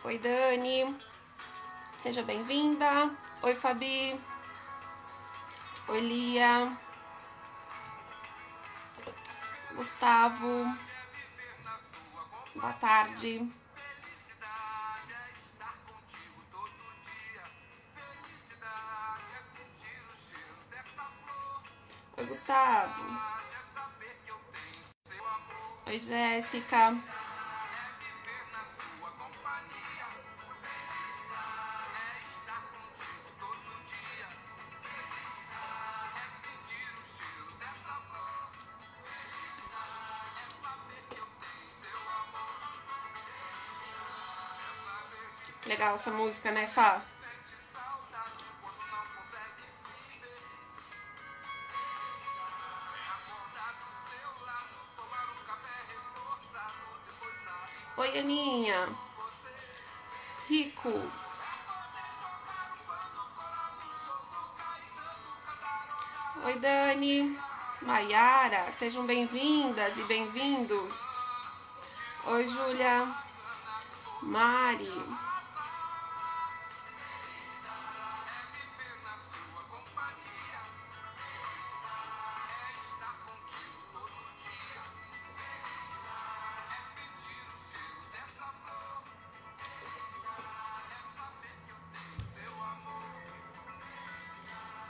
Oi, Dani. Seja bem-vinda. Oi, Fabi. Oi, Lia. Gustavo. Boa tarde. Oi, Gustavo. Oi, Jéssica. Legal essa música, né, Fá? Oi, Aninha. Rico. Oi, Dani. Maiara. Sejam bem-vindas e bem-vindos. Oi, Júlia. Mari.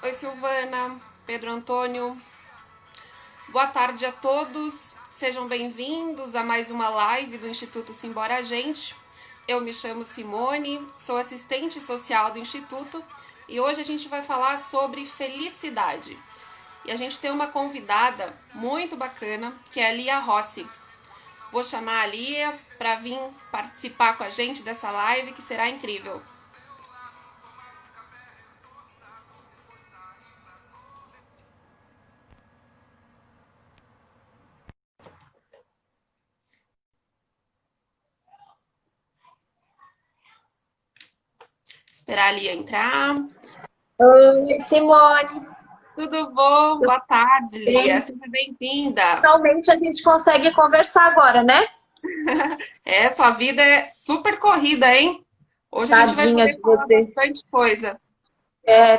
Oi, Silvana. Pedro Antônio. Boa tarde a todos. Sejam bem-vindos a mais uma live do Instituto Simbora a Gente. Eu me chamo Simone, sou assistente social do Instituto e hoje a gente vai falar sobre felicidade. E a gente tem uma convidada muito bacana, que é a Lia Rossi. Vou chamar a Lia para vir participar com a gente dessa live, que será incrível. Esperar a Lia entrar. Oi, Simone. Tudo bom? Tudo Boa tarde, Lia. bem? Seja bem-vinda. Finalmente a gente consegue conversar agora, né? Sua vida é super corrida, hein? Hoje a gente vai Tadinha poder de falar você. bastante coisa.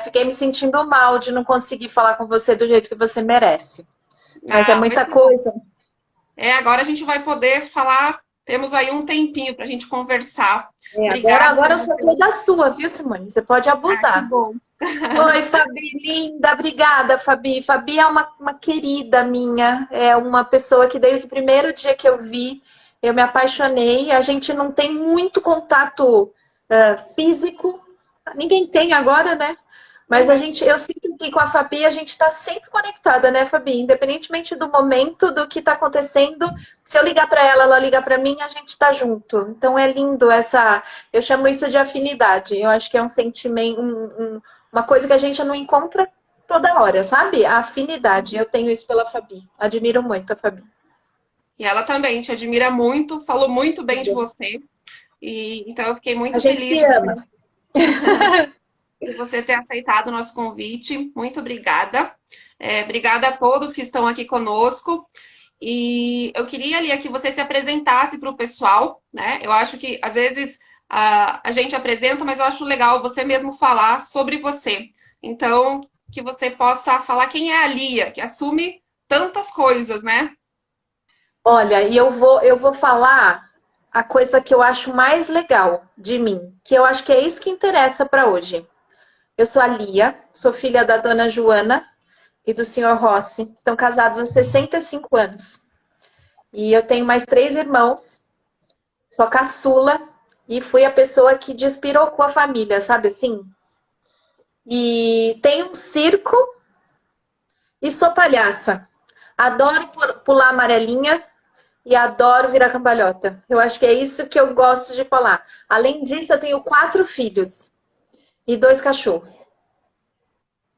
Fiquei me sentindo mal de não conseguir falar com você do jeito que você merece. Mas é Ah, vai muita ser bom. coisa. Agora a gente vai poder falar. Temos aí um tempinho para a gente conversar. Agora, Obrigada agora por eu sou você. toda sua, viu, Simone? Você pode Ah, que abusar. bom. Oi, Fabi, linda. Obrigada, Fabi. Fabi é uma querida minha. É uma pessoa que desde o primeiro dia que eu vi, eu me apaixonei. A gente não tem muito contato físico. Ninguém tem agora, né? Mas Uhum. eu sinto que com a Fabi a gente está sempre conectada, né, Fabi? Independentemente do momento, do que está acontecendo, se eu ligar para ela, ela ligar para mim, a gente está junto. Então é lindo essa. Eu chamo isso de afinidade. Eu acho que é um sentimento, uma coisa que a gente não encontra toda hora, sabe? A afinidade. Eu tenho isso pela Fabi. Admiro muito a Fabi. E ela também te admira muito, falou muito bem de você. E então eu fiquei A muito gente feliz se ama. de você ter aceitado o nosso convite. Muito obrigada. Obrigada a todos que estão aqui conosco. E eu queria, Lia, que você se apresentasse para o pessoal, né? Eu acho que às vezes a gente apresenta, mas eu acho legal você mesmo falar sobre você. Então, que você possa falar quem é a Lia, que assume tantas coisas, né? Olha, e eu vou falar a coisa que eu acho mais legal de mim, que eu acho que é isso que interessa para hoje. Eu sou a Lia, sou filha da dona Joana e do senhor Rossi, estão casados há 65 anos. E eu tenho mais três irmãos, sou a caçula e fui a pessoa que despirocou a família, sabe assim? E tenho um circo e sou palhaça. Adoro pular amarelinha e adoro virar cambalhota. Eu acho que é isso que eu gosto de falar. Além disso, eu tenho quatro filhos e dois cachorros.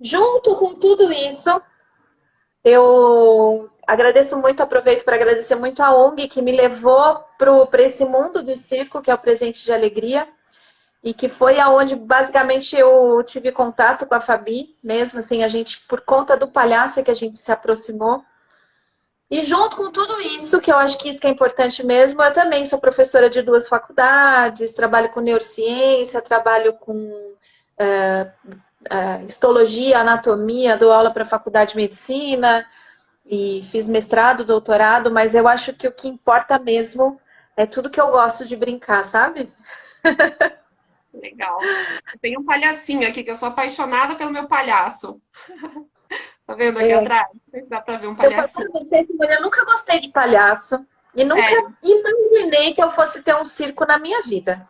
Junto com tudo isso, eu agradeço muito, aproveito para agradecer muito a ONG que me levou para esse mundo do circo, que é o Presente de Alegria, e que foi aonde basicamente eu tive contato com a Fabi, mesmo assim, a gente, por conta do palhaço que a gente se aproximou. E junto com tudo isso, que eu acho que isso que é importante mesmo, eu também sou professora de 2 faculdades, trabalho com neurociência, trabalho com histologia, anatomia, dou aula para a faculdade de medicina e fiz mestrado, doutorado, mas eu acho que o que importa mesmo é tudo que eu gosto de brincar, sabe? Legal. Eu tenho um palhacinho aqui, que eu sou apaixonada pelo meu palhaço. Tá vendo aqui É, atrás? Não sei se dá pra ver um se eu falar palhacinho. para você, Simone, eu nunca gostei de palhaço e nunca Sério. imaginei que eu fosse ter um circo na minha vida.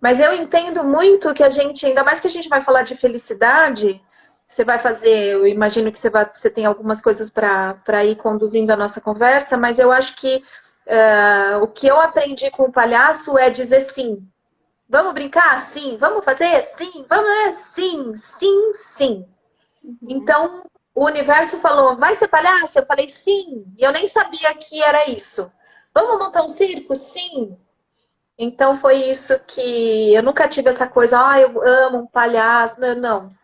Mas eu entendo muito que a gente, ainda mais que a gente vai falar de felicidade, você vai fazer, eu imagino que você tem algumas coisas para ir conduzindo a nossa conversa, mas eu acho que o que eu aprendi com o palhaço é dizer sim. Vamos brincar? Sim. Vamos fazer? Sim. Vamos, sim, sim, sim. Uhum. Então, o universo falou, vai ser palhaço? Eu falei, sim. E eu nem sabia que era isso. Vamos montar um circo? Sim. Então foi isso que eu nunca tive essa coisa, eu amo um palhaço. Não, não.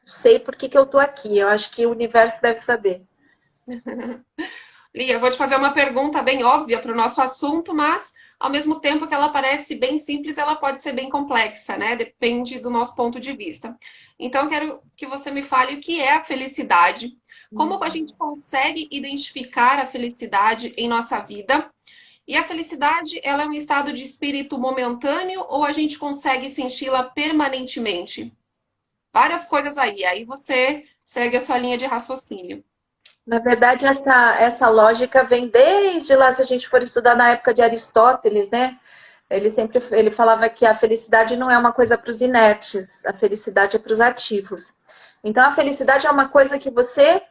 Sei por que eu tô aqui. Eu acho que o universo deve saber. Lia, eu vou te fazer uma pergunta bem óbvia para o nosso assunto, mas ao mesmo tempo que ela parece bem simples, ela pode ser bem complexa, né? Depende do nosso ponto de vista. Então, eu quero que você me fale o que é a felicidade, como a gente consegue identificar a felicidade em nossa vida. E a felicidade, ela é um estado de espírito momentâneo ou a gente consegue senti-la permanentemente? Várias coisas aí. Aí você segue a sua linha de raciocínio. Na verdade, essa lógica vem desde lá, se a gente for estudar na época de Aristóteles, né? Ele falava que a felicidade não é uma coisa para os inertes, a felicidade é para os ativos. Então, a felicidade é uma coisa que você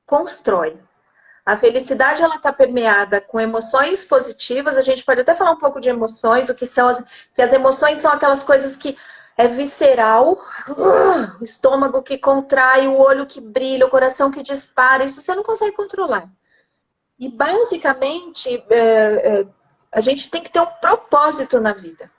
constrói. A felicidade ela está permeada com emoções positivas. A gente pode até falar um pouco de emoções, o que são que as emoções são aquelas coisas que é visceral, o estômago que contrai, o olho que brilha, o coração que dispara. Isso você não consegue controlar. E basicamente a gente tem que ter um propósito na vida.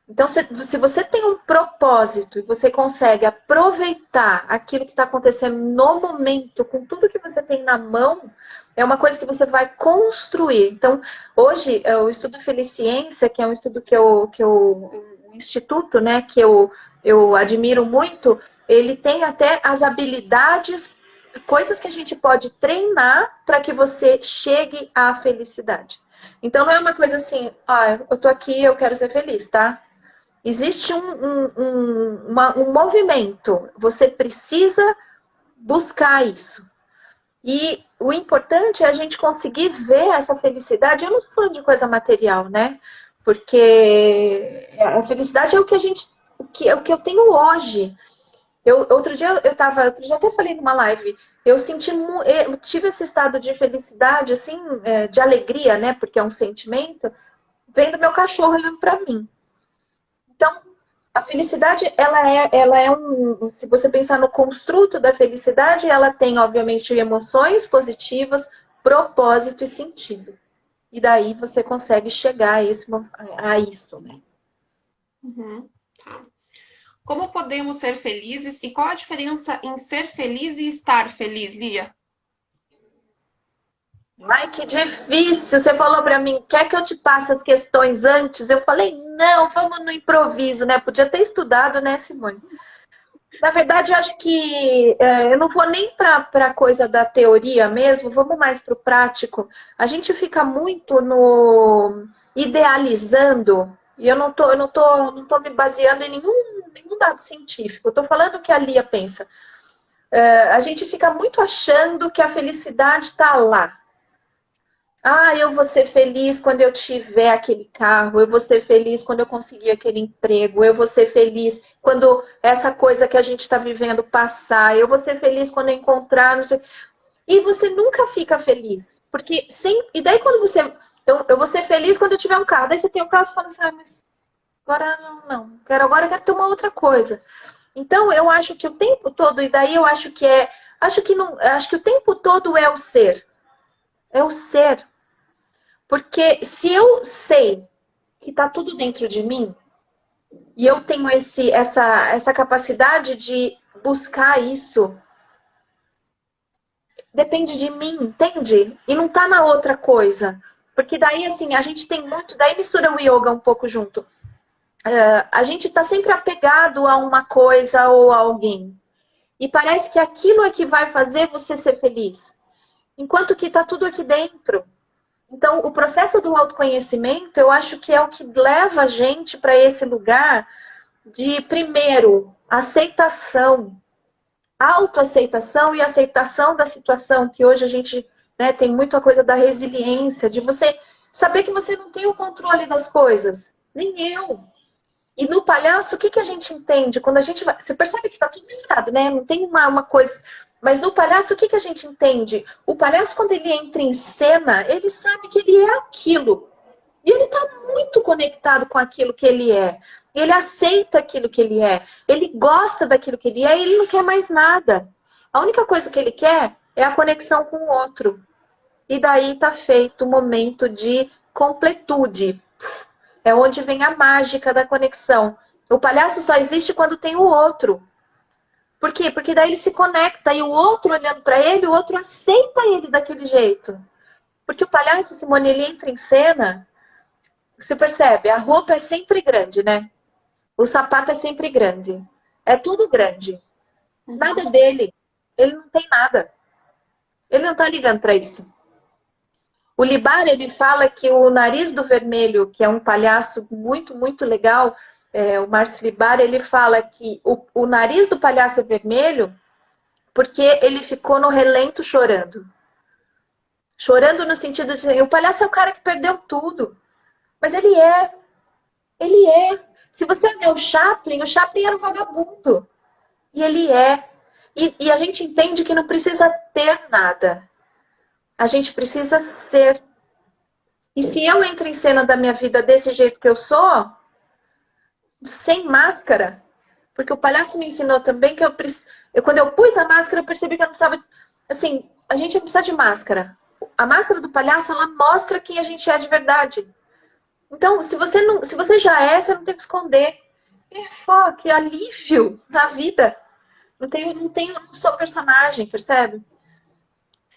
Então, se você tem um propósito e você consegue aproveitar aquilo que está acontecendo no momento, com tudo que você tem na mão, é uma coisa que você vai construir. Então, hoje, o estudo Feliciência, que é um estudo um instituto, né, eu admiro muito, ele tem até as habilidades, coisas que a gente pode treinar para que você chegue à felicidade. Então, não é uma coisa assim, eu tô aqui, eu quero ser feliz, tá? Existe um movimento, você precisa buscar isso. E o importante é a gente conseguir ver essa felicidade. Eu não estou falando de coisa material, né? Porque a felicidade é o que a gente, é o que eu tenho hoje. Outro dia até falei numa live, eu tive esse estado de felicidade, assim, de alegria, né? Porque é um sentimento, vendo meu cachorro olhando para mim. Então, a felicidade, se você pensar no construto da felicidade, ela tem, obviamente, emoções positivas, propósito e sentido. E daí você consegue chegar a isso, né? Uhum. Tá. Como podemos ser felizes e qual a diferença em ser feliz e estar feliz, Lia? Ai, que difícil. Você falou para mim, quer que eu te passe as questões antes? Eu falei, não, vamos no improviso, né? Podia ter estudado, né, Simone? Na verdade, eu acho que eu não vou nem para a coisa da teoria mesmo, vamos mais para o prático. A gente fica muito no idealizando, e eu não tô me baseando em nenhum dado científico. Eu estou falando o que a Lia pensa. A gente fica muito achando que a felicidade está lá. Eu vou ser feliz quando eu tiver aquele carro, eu vou ser feliz quando eu conseguir aquele emprego, eu vou ser feliz quando essa coisa que a gente está vivendo passar, eu vou ser feliz quando eu encontrar. Não sei... E você nunca fica feliz. Porque sempre. E daí quando você. Eu vou ser feliz quando eu tiver um carro. Daí você tem um carro e fala assim, mas agora não. Agora eu quero ter uma outra coisa. Então eu acho que o tempo todo, e daí eu acho que é. Acho que não. Acho que o tempo todo é o ser. É o ser. Porque se eu sei que está tudo dentro de mim, e eu tenho essa capacidade de buscar isso, depende de mim, entende? E não tá na outra coisa. Porque daí, assim, a gente tem muito... Daí mistura o yoga um pouco junto. A gente tá sempre apegado a uma coisa ou a alguém. E parece que aquilo é que vai fazer você ser feliz. Enquanto que tá tudo aqui dentro. Então, o processo do autoconhecimento, eu acho que é o que leva a gente para esse lugar de, primeiro, aceitação, autoaceitação e aceitação da situação, que hoje a gente, né, tem muito a coisa da resiliência, de você saber que você não tem o controle das coisas, nem eu. E no palhaço, o que, que a gente entende? Quando a gente vai... Você percebe que está tudo misturado, né? Não tem uma coisa... Mas no palhaço, o que, que a gente entende? O palhaço, quando ele entra em cena, ele sabe que ele é aquilo. E ele está muito conectado com aquilo que ele é. Ele aceita aquilo que ele é. Ele gosta daquilo que ele é e ele não quer mais nada. A única coisa que ele quer é a conexão com o outro. E daí está feito o momento de completude. É onde vem a mágica da conexão. O palhaço só existe quando tem o outro. Por quê? Porque daí ele se conecta e o outro olhando para ele, o outro aceita ele daquele jeito. Porque o palhaço, Simone, ele entra em cena, você percebe, a roupa é sempre grande, né? O sapato é sempre grande. É tudo grande. Nada dele. Ele não tem nada. Ele não tá ligando para isso. O Libar, ele fala que o nariz do vermelho, que é um palhaço muito, muito legal, o Márcio Libar, ele fala que o nariz do palhaço é vermelho porque ele ficou no relento chorando. Chorando no sentido de dizer, o palhaço é o cara que perdeu tudo. Mas ele é. Ele é. Se você olhar o Chaplin era um vagabundo. E ele é. E a gente entende que não precisa ter nada. A gente precisa ser. E se eu entro em cena da minha vida desse jeito que eu sou, sem máscara, porque o palhaço me ensinou também que quando eu pus a máscara, eu percebi que eu não precisava... Assim, a gente não precisa de máscara. A máscara do palhaço, ela mostra quem a gente é de verdade. Então, se você já é, você não tem que esconder. Que alívio na vida. Não sou personagem, percebe?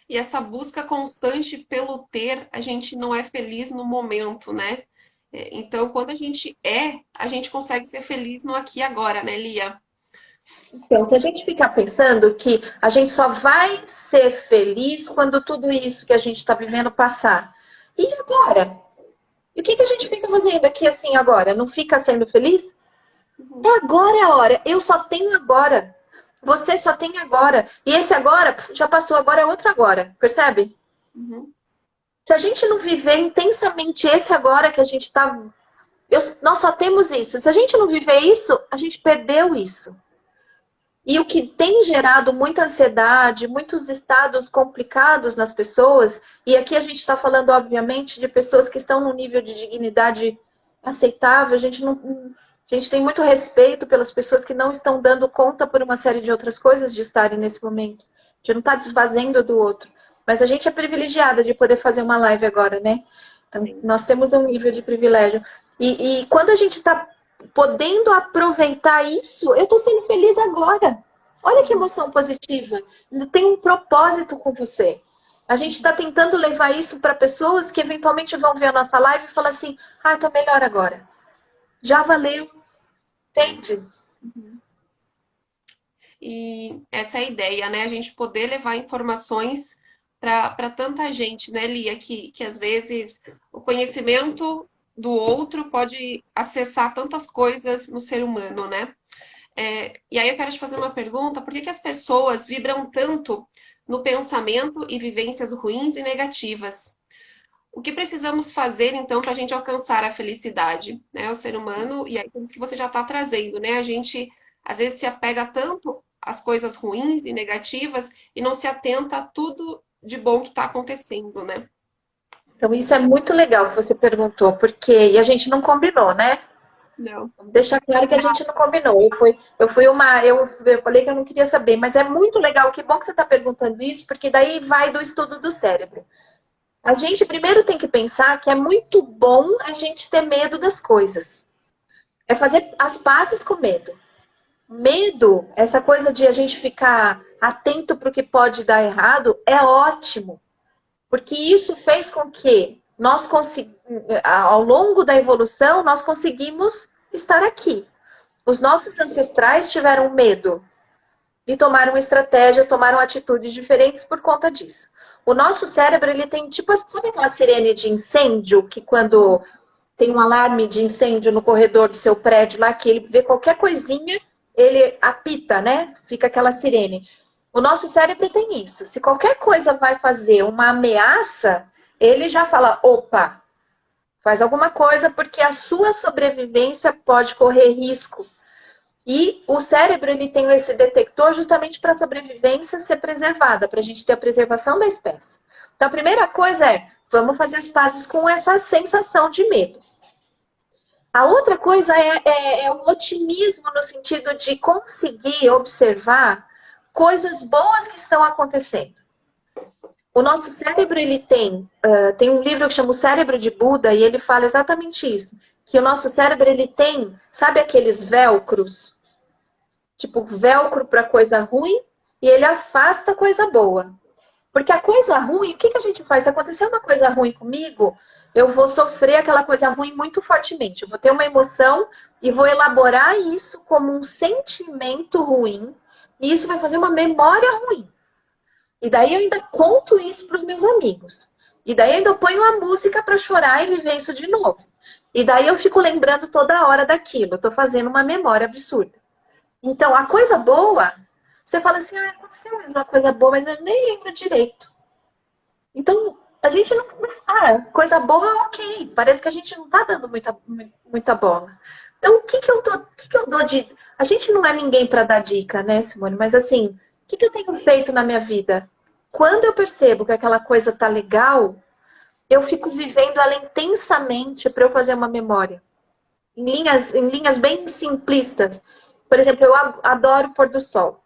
E essa busca constante pelo ter, a gente não é feliz no momento, né? Então, quando a gente consegue ser feliz no aqui e agora, né, Lia? Então, se a gente ficar pensando que a gente só vai ser feliz quando tudo isso que a gente está vivendo passar. E agora? E o que a gente fica fazendo aqui assim agora? Não fica sendo feliz? Agora é a hora. Eu só tenho agora. Você só tem agora. E esse agora já passou, agora é outro agora. Percebe? Uhum. Se a gente não viver intensamente esse agora que a gente está... Nós só temos isso. Se a gente não viver isso, a gente perdeu isso. E o que tem gerado muita ansiedade, muitos estados complicados nas pessoas, e aqui a gente está falando, obviamente, de pessoas que estão num nível de dignidade aceitável, a gente tem muito respeito pelas pessoas que não estão dando conta por uma série de outras coisas de estarem nesse momento. A gente não está desfazendo do outro. Mas a gente é privilegiada de poder fazer uma live agora, né? Então, nós temos um nível de privilégio. E quando a gente está podendo aproveitar isso, eu estou sendo feliz agora. Olha que emoção positiva. Tem um propósito com você. A gente está tentando levar isso para pessoas que eventualmente vão ver a nossa live e falar assim, eu estou melhor agora. Já valeu. Entende? E essa é a ideia, né? A gente poder levar informações para tanta gente, né, Lia? Que às vezes o conhecimento do outro pode acessar tantas coisas no ser humano, né? E aí eu quero te fazer uma pergunta: por que as pessoas vibram tanto no pensamento e vivências ruins e negativas? O que precisamos fazer, então, para a gente alcançar a felicidade, né? O ser humano, e aí por isso que você já está trazendo, né? A gente, às vezes, se apega tanto às coisas ruins e negativas e não se atenta a tudo de bom que está acontecendo, né? Então, isso é muito legal que você perguntou, porque e a gente não combinou, né? Não. Vamos deixar claro que a gente não combinou. Eu falei que eu não queria saber, mas é muito legal, que bom que você está perguntando isso, porque daí vai do estudo do cérebro. A gente primeiro tem que pensar que é muito bom a gente ter medo das coisas. É fazer as pazes com medo. Medo, essa coisa de a gente ficar atento para o que pode dar errado, é ótimo. Porque isso fez com que nós ao longo da evolução, nós conseguimos estar aqui. Os nossos ancestrais tiveram medo e tomaram estratégias, tomaram atitudes diferentes por conta disso. O nosso cérebro, ele tem tipo, sabe aquela sirene de incêndio, que quando tem um alarme de incêndio no corredor do seu prédio lá, que ele vê qualquer coisinha, ele apita, né? Fica aquela sirene. O nosso cérebro tem isso. Se qualquer coisa vai fazer uma ameaça, ele já fala, opa, faz alguma coisa porque a sua sobrevivência pode correr risco. E o cérebro, ele tem esse detector justamente para a sobrevivência ser preservada, para a gente ter a preservação da espécie. Então, a primeira coisa é, vamos fazer as pazes com essa sensação de medo. A outra coisa é o otimismo no sentido de conseguir observar coisas boas que estão acontecendo. O nosso cérebro, ele tem um livro que chama O Cérebro de Buda, e ele fala exatamente isso. Que o nosso cérebro, ele tem, sabe aqueles velcros? Tipo, velcro para coisa ruim, e ele afasta coisa boa. Porque a coisa ruim, o que a gente faz? Se acontecer uma coisa ruim comigo, eu vou sofrer aquela coisa ruim muito fortemente. Eu vou ter uma emoção e vou elaborar isso como um sentimento ruim, e isso vai fazer uma memória ruim. E daí eu ainda conto isso para os meus amigos. E daí eu ainda ponho a música para chorar e viver isso de novo. E daí eu fico lembrando toda hora daquilo. Eu estou fazendo uma memória absurda. Então, a coisa boa, você fala assim, aconteceu mesmo uma coisa boa, mas eu nem lembro direito. Então, a gente não... coisa boa, ok. Parece que a gente não está dando muita bola. Então, o que eu dou de... A gente não é ninguém para dar dica, né, Simone? Mas assim, o que eu tenho feito na minha vida? Quando eu percebo que aquela coisa tá legal, eu fico vivendo ela intensamente para eu fazer uma memória. Em linhas bem simplistas. Por exemplo, eu adoro o pôr do sol.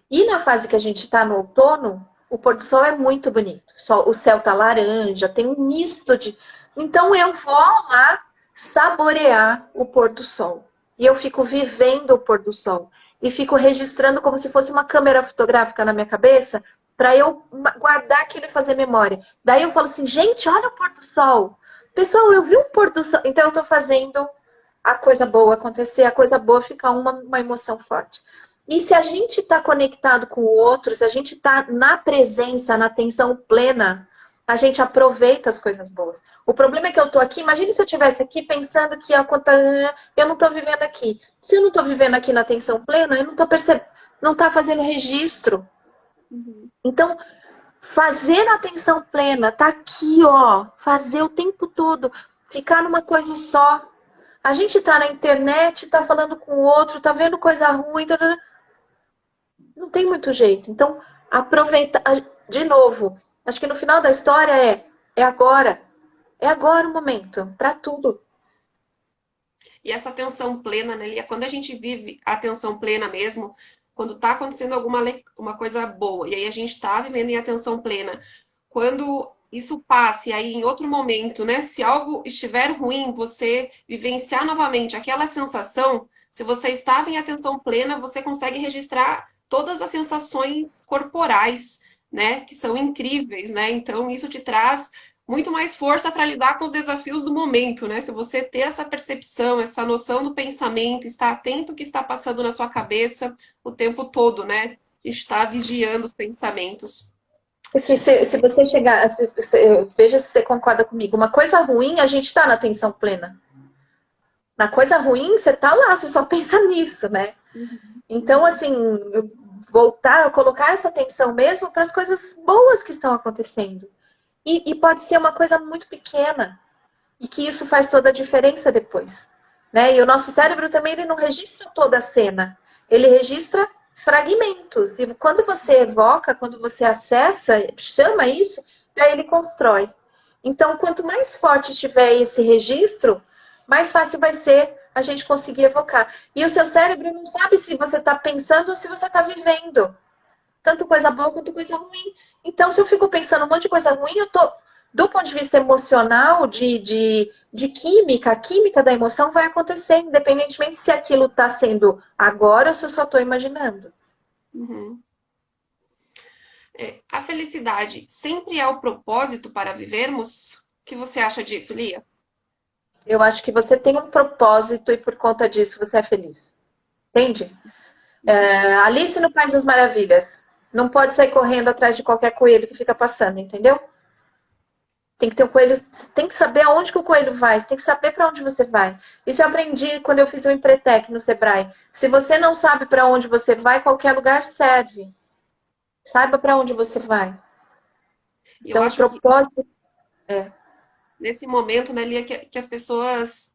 E na fase que a gente está no outono, o pôr do sol é muito bonito. O céu tá laranja, tem um misto de... Então eu vou lá saborear o pôr do sol. E eu fico vivendo o pôr do sol. E fico registrando como se fosse uma câmera fotográfica na minha cabeça, para eu guardar aquilo e fazer memória. Daí eu falo assim, gente, olha o pôr do sol. Pessoal, eu vi o pôr do sol. Então eu estou fazendo a coisa boa acontecer, a coisa boa ficar uma emoção forte. E se a gente está conectado com o outro, se a gente está na presença, na atenção plena, a gente aproveita as coisas boas. O problema é que eu estou aqui, imagine se eu estivesse aqui pensando que eu não estou vivendo aqui. Se eu não estou vivendo aqui na atenção plena, eu não estou não está fazendo registro. Então, fazer na atenção plena, tá aqui, ó, fazer o tempo todo, ficar numa coisa só. A gente tá na internet, tá falando com o outro, tá vendo coisa ruim, não tem muito jeito. Então, aproveita, de novo, acho que no final da história é agora. É agora o momento, para tudo. E essa atenção plena, né, Lia? Quando a gente vive a atenção plena mesmo, quando tá acontecendo uma coisa boa, e aí a gente tá vivendo em atenção plena, quando isso passa, e aí em outro momento, né, se algo estiver ruim, você vivenciar novamente aquela sensação, se você estava em atenção plena, você consegue registrar todas as sensações corporais, né, que são incríveis, né? Então isso te traz muito mais força para lidar com os desafios do momento, né? Se você ter essa percepção, essa noção do pensamento, estar atento ao que está passando na sua cabeça o tempo todo, né? A gente está vigiando os pensamentos. Porque se você chegar, veja se você concorda comigo, uma coisa ruim, a gente está na atenção plena. Na coisa ruim, você tá lá, você só pensa nisso, né? Então, assim, colocar essa atenção mesmo para as coisas boas que estão acontecendo. E pode ser uma coisa muito pequena. E que isso faz toda a diferença depois. Né? E o nosso cérebro também ele não registra toda a cena. Ele registra fragmentos. E quando você evoca, quando você acessa, chama isso, daí ele constrói. Então, quanto mais forte tiver esse registro, mais fácil vai ser a gente conseguir evocar. E o seu cérebro não sabe se você está pensando ou se você está vivendo. Tanto coisa boa quanto coisa ruim. Então, se eu fico pensando um monte de coisa ruim, eu tô Do ponto de vista emocional, de química, a química da emoção vai acontecer, independentemente se aquilo está sendo agora ou se eu só estou imaginando. Uhum. A felicidade sempre é o propósito para vivermos? O que você acha disso, Lia? Eu acho que você tem um propósito e por conta disso você é feliz. Entende? Alice no País das Maravilhas. Não pode sair correndo atrás de qualquer coelho que fica passando, entendeu? Tem que ter um coelho, tem que saber aonde que o coelho vai, você tem que saber para onde você vai. Isso eu aprendi quando eu fiz o Empretec no Sebrae. Se você não sabe para onde você vai, qualquer lugar serve. Saiba para onde você vai. E eu Então, o acho que propósito é. nesse momento, né, Lia, que as pessoas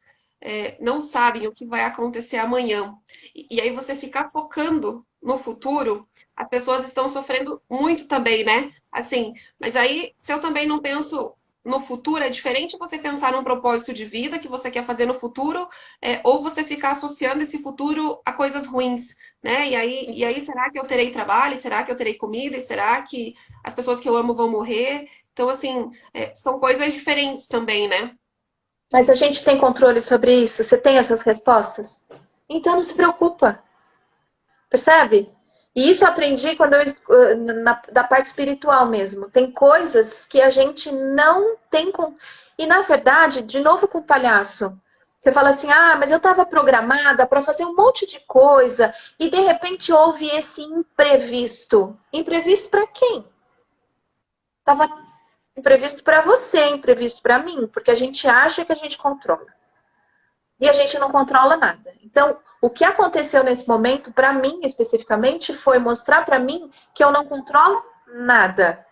não sabem o que vai acontecer amanhã. E aí você ficar focando no futuro, as pessoas estão sofrendo muito também, né? Assim, mas aí, se eu também não penso no futuro, é diferente você pensar num propósito de vida que você quer fazer no futuro, ou você ficar associando esse futuro a coisas ruins, né? E aí, será que eu terei trabalho? Será que eu terei comida? E será que as pessoas que eu amo vão morrer? Então, assim, são coisas diferentes também, né? Mas a gente tem controle sobre isso? Você tem essas respostas? Então não se preocupa. Percebe? E isso eu aprendi quando da parte espiritual mesmo. Tem coisas que a gente não tem. E na verdade, de novo com o palhaço. Você fala assim: ah, mas eu estava programada para fazer um monte de coisa e de repente houve esse imprevisto. Imprevisto para quem? Estava imprevisto para você, imprevisto para mim, porque a gente acha que a gente controla. E a gente não controla nada. Então, o que aconteceu nesse momento, para mim especificamente, foi mostrar para mim que eu não controlo nada.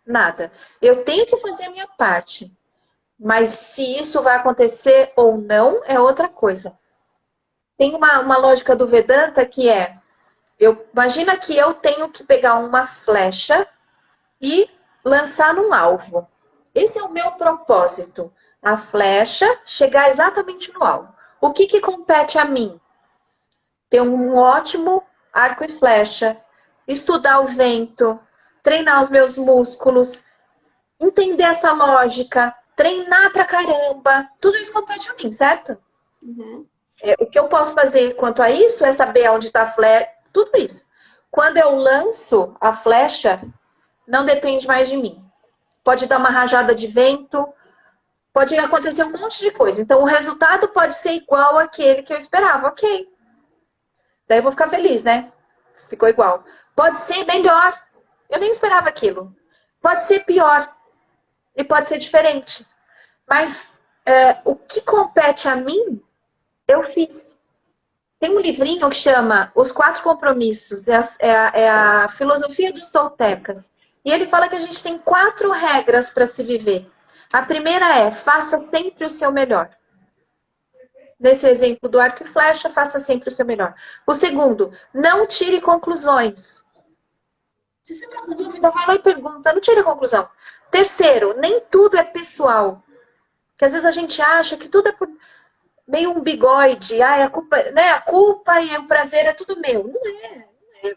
Nada. Eu tenho que fazer a minha parte. Mas se isso vai acontecer ou não, é outra coisa. Tem uma lógica do Vedanta que é: imagina que eu tenho que pegar uma flecha e lançar num alvo. Esse é o meu propósito. A flecha chegar exatamente no alvo. O que compete a mim? Ter um ótimo arco e flecha, estudar o vento, treinar os meus músculos, entender essa lógica, treinar pra caramba. Tudo isso compete a mim, certo? Uhum. O que eu posso fazer quanto a isso é saber onde está a flecha, tudo isso. Quando eu lanço a flecha, não depende mais de mim. Pode dar uma rajada de vento, pode acontecer um monte de coisa. Então, o resultado pode ser igual àquele que eu esperava, ok. Daí eu vou ficar feliz, né? Ficou igual. Pode ser melhor. Eu nem esperava aquilo. Pode ser pior. E pode ser diferente. Mas o que compete a mim, eu fiz. Tem um livrinho que chama Os Quatro Compromissos. É a filosofia dos toltecas. E ele fala que a gente tem 4 regras para se viver. A primeira é: faça sempre o seu melhor. Nesse exemplo do arco e flecha, faça sempre o seu melhor. O segundo, não tire conclusões. Se você está com dúvida, vai lá e pergunta, não tire conclusão. Terceiro, nem tudo é pessoal. Porque às vezes a gente acha que tudo é por meio um bigode. A culpa, né? A culpa e o prazer é tudo meu. Não é. A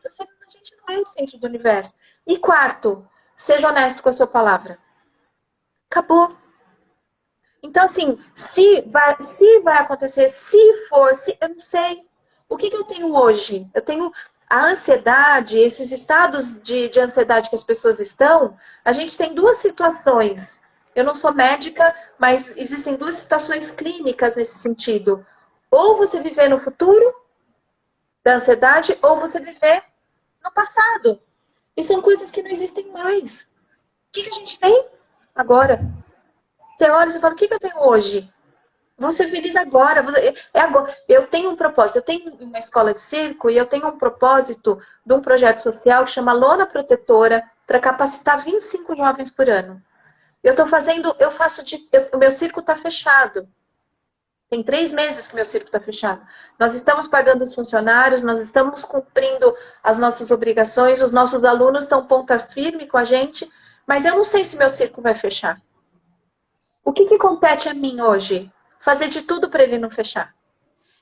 gente não é o centro do universo. E quarto, seja honesto com a sua palavra. Acabou. Então, assim, se vai acontecer, se for, eu não sei. O que eu tenho hoje? Eu tenho a ansiedade, esses estados de ansiedade que as pessoas estão. A gente tem 2 situações. Eu não sou médica, mas existem 2 situações clínicas nesse sentido. Ou você viver no futuro da ansiedade, ou você viver no passado. E são coisas que não existem mais. O que a gente tem agora? Você olha e fala: o que eu tenho hoje? Vou ser feliz agora. Agora. Eu tenho um propósito. Eu tenho uma escola de circo e eu tenho um propósito de um projeto social que chama Lona Protetora para capacitar 25 jovens por ano. O meu circo está fechado. Tem 3 meses que meu circo está fechado. Nós estamos pagando os funcionários, nós estamos cumprindo as nossas obrigações, os nossos alunos estão ponta firme com a gente, mas eu não sei se meu circo vai fechar. O que compete a mim hoje? Fazer de tudo para ele não fechar.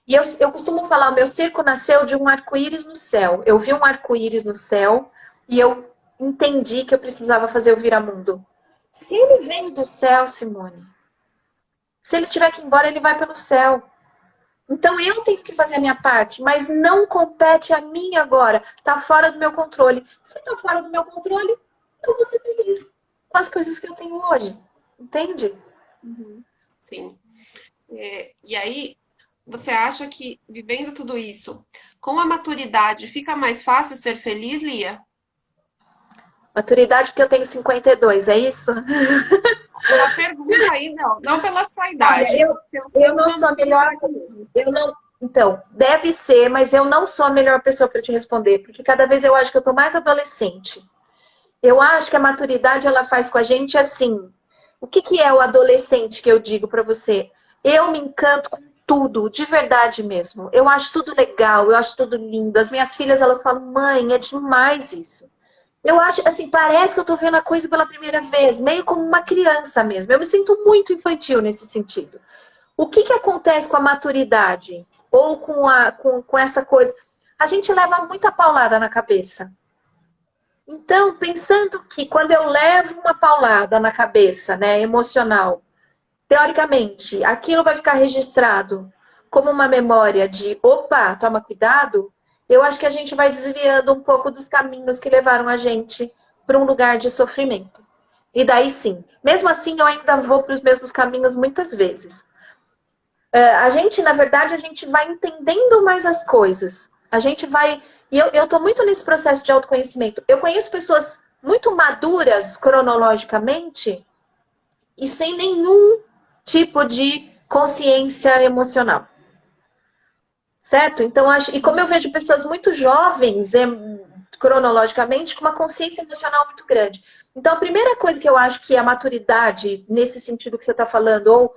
E eu costumo falar: o meu circo nasceu de um arco-íris no céu. Eu vi um arco-íris no céu e eu entendi que eu precisava fazer o Viramundo. Se ele veio do céu, Simone, se ele tiver que ir embora, ele vai pelo céu. Então eu tenho que fazer a minha parte, mas não compete a mim agora. Está fora do meu controle. Se está fora do meu controle, eu vou ser feliz com as coisas que eu tenho hoje. Entende? Uhum. Sim. E aí, você acha que vivendo tudo isso, com a maturidade, fica mais fácil ser feliz, Lia? Maturidade porque eu tenho 52, é isso? Pela pergunta aí, não pela sua Olha, idade, pelo eu tempo não da sou a melhor. maturidade mesmo. Eu não. Então, deve ser, mas eu não sou a melhor pessoa para te responder, porque cada vez eu acho que eu tô mais adolescente. Eu acho que a maturidade ela faz com a gente assim. O que que é o adolescente que eu digo para você? Eu me encanto com tudo, de verdade mesmo. Eu acho tudo legal, eu acho tudo lindo. As minhas filhas elas falam: "Mãe, é demais isso". Eu acho assim, parece que eu tô vendo a coisa pela primeira vez, meio como uma criança mesmo. Eu me sinto muito infantil nesse sentido. O que que acontece com a maturidade? Ou com essa coisa? A gente leva muita paulada na cabeça. Então, pensando que quando eu levo uma paulada na cabeça, né, emocional, teoricamente, aquilo vai ficar registrado como uma memória de, opa, toma cuidado, eu acho que a gente vai desviando um pouco dos caminhos que levaram a gente para um lugar de sofrimento. E daí sim, mesmo assim eu ainda vou para os mesmos caminhos muitas vezes. A gente, na verdade, a gente vai entendendo mais as coisas. A gente vai. E eu tô muito nesse processo de autoconhecimento. Eu conheço pessoas muito maduras cronologicamente e sem nenhum tipo de consciência emocional. Certo? Então, e como eu vejo pessoas muito jovens, cronologicamente, com uma consciência emocional muito grande. Então, a primeira coisa que eu acho que a maturidade, nesse sentido que você está falando, ou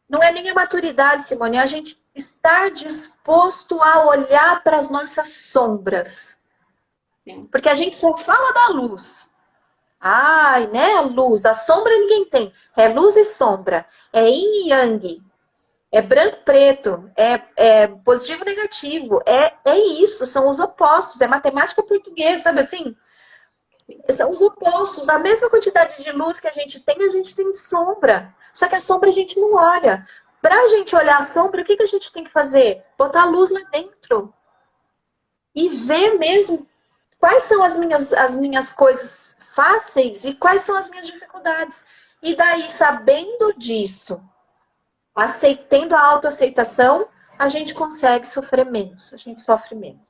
não é nem a maturidade, Simone, é a gente estar disposto a olhar para as nossas sombras. Sim. Porque a gente só fala da luz. Ai, né? A luz, a sombra ninguém tem. É luz e sombra. É yin e yang. É branco e preto. É positivo e negativo. É isso, são os opostos. É matemática portuguesa, sabe assim? São os opostos. A mesma quantidade de luz que a gente tem sombra. Só que a sombra a gente não olha. Para a gente olhar a sombra, o que a gente tem que fazer? Botar a luz lá dentro. E ver mesmo quais são as minhas coisas fáceis e quais são as minhas dificuldades. E daí, sabendo disso, tendo a autoaceitação, a gente consegue sofrer menos. A gente sofre menos.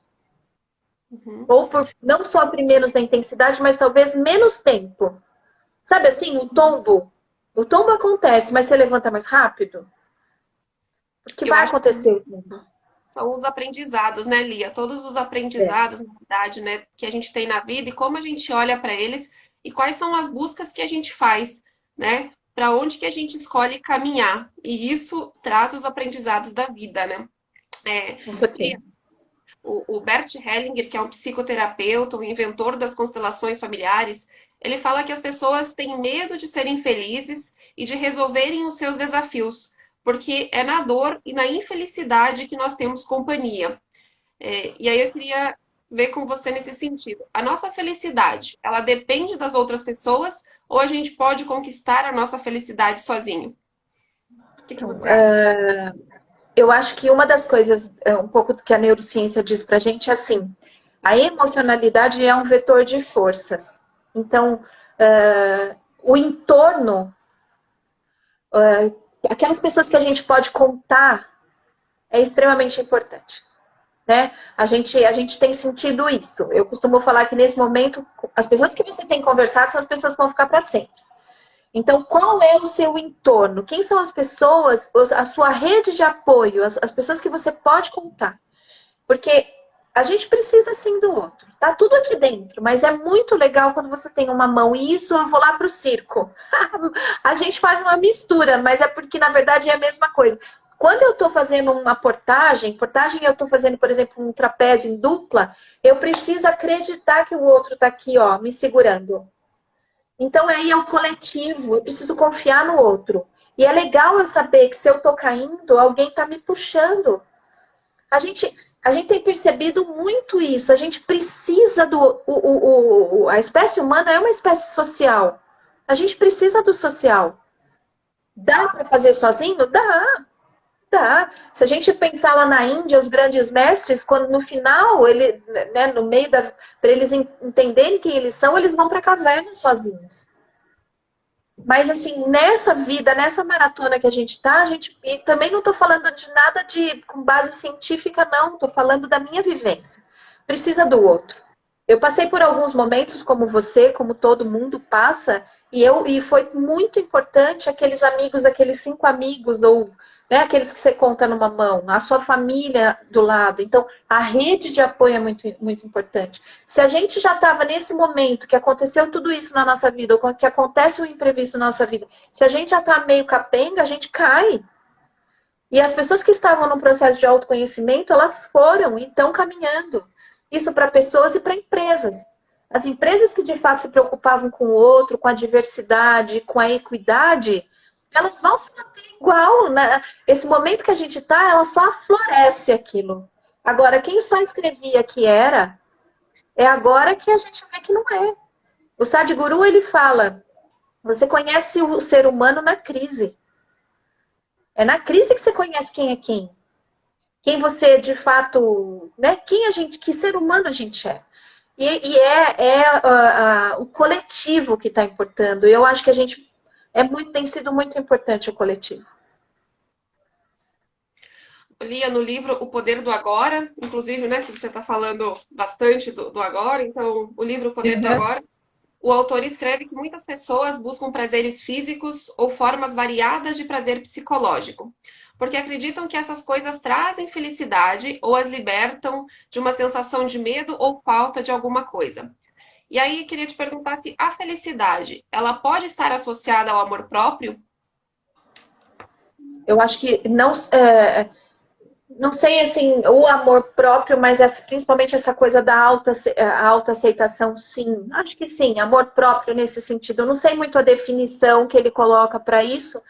Uhum. Ou não sofre menos da intensidade, mas talvez menos tempo. Sabe assim, o tombo? O tombo acontece, mas você levanta mais rápido? Porque Eu vai acho que acontecer o tombo. são os aprendizados, né, Lia? Todos os É. aprendizados, na verdade, né, que a gente tem na vida e como a gente olha para eles e quais são as buscas que a gente faz, né? Para onde que a gente escolhe caminhar. E isso traz os aprendizados da vida, né? É, Com Lia, certeza. o Bert Hellinger, que é um psicoterapeuta, um inventor das constelações familiares, ele fala que as pessoas têm medo de serem felizes e de resolverem os seus desafios, porque é na dor e na infelicidade que nós temos companhia. E aí eu queria ver com você nesse sentido. A nossa felicidade, ela depende das outras pessoas ou a gente pode conquistar a nossa felicidade sozinho? O que Então, você acha? eu acho que uma das coisas, um pouco do que a neurociência diz pra gente é assim, a emocionalidade é um vetor de forças. Então, o entorno, aquelas pessoas que a gente pode contar, é extremamente importante. Né? A gente tem sentido isso. Eu costumo falar que nesse momento, as pessoas que você tem que conversar são as pessoas que vão ficar para sempre. Então, qual é o seu entorno? Quem são as pessoas, a sua rede de apoio, as pessoas que você pode contar? Porque a gente precisa sim do outro. Tá tudo aqui dentro, mas é muito legal quando você tem uma mão. E isso eu vou lá pro circo. A gente faz uma mistura, mas é porque na verdade é a mesma coisa. Quando eu estou fazendo uma portagem eu estou fazendo, por exemplo, um trapézio em dupla, eu preciso acreditar que o outro está aqui, ó, me segurando. Então aí é o coletivo, eu preciso confiar no outro. E é legal eu saber que se eu estou caindo, alguém está me puxando. A gente, a gente tem percebido muito isso. A gente precisa a espécie humana é uma espécie social. A gente precisa do social. Dá para fazer sozinho? Dá. Dá. Se a gente pensar lá na Índia, os grandes mestres, quando no final, né, no meio da, para eles entenderem quem eles são, eles vão para a caverna sozinhos. Mas assim, nessa vida, nessa maratona que a gente tá, e também não estou falando de nada com base científica, não. Estou falando da minha vivência. Precisa do outro. Eu passei por alguns momentos, como você, como todo mundo passa, e foi muito importante aqueles amigos, aqueles 5 amigos, ou né, aqueles que você conta numa mão, a sua família do lado. Então, a rede de apoio é muito, muito importante. Se a gente já estava nesse momento que aconteceu tudo isso na nossa vida, ou que acontece um imprevisto na nossa vida, se a gente já está meio capenga, a gente cai. E as pessoas que estavam no processo de autoconhecimento, elas foram e estão caminhando. Isso para pessoas e para empresas. As empresas que de fato se preocupavam com o outro, com a diversidade, com a equidade, elas vão se manter igual. Né? Esse momento que a gente está, ela só floresce aquilo. Agora, quem só escrevia que era, é agora que a gente vê que não é. O Sadhguru, ele fala, você conhece o ser humano na crise. É na crise que você conhece quem é quem. Quem você, de fato, né? Que ser humano a gente é. E o coletivo que está importando. Eu acho que tem sido muito importante o coletivo. Eu lia no livro O Poder do Agora, inclusive, né, que você está falando bastante do agora, então o livro O Poder do Agora, o autor escreve que muitas pessoas buscam prazeres físicos ou formas variadas de prazer psicológico, porque acreditam que essas coisas trazem felicidade ou as libertam de uma sensação de medo ou falta de alguma coisa. E aí, queria te perguntar se a felicidade, ela pode estar associada ao amor próprio? Eu acho que não sei, assim, o amor próprio, mas principalmente essa coisa da autoaceitação, sim. Acho que sim, amor próprio nesse sentido. Eu não sei muito a definição que ele coloca para isso,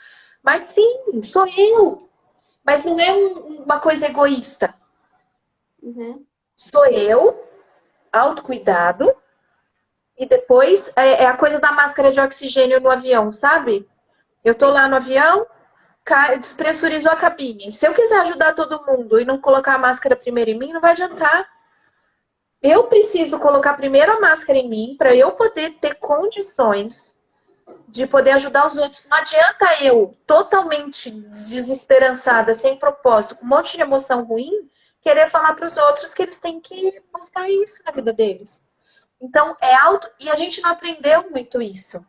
mas sim, sou eu. Mas não é uma coisa egoísta. Uhum. Sou eu, autocuidado, e depois é a coisa da máscara de oxigênio no avião, sabe? Eu tô lá no avião, despressurizou a cabine. Se eu quiser ajudar todo mundo e não colocar a máscara primeiro em mim, não vai adiantar. Eu preciso colocar primeiro a máscara em mim para eu poder ter condições de poder ajudar os outros. Não adianta eu, totalmente desesperançada, sem propósito, com um monte de emoção ruim, querer falar para os outros que eles têm que buscar isso na vida deles. Então, e a gente não aprendeu muito isso.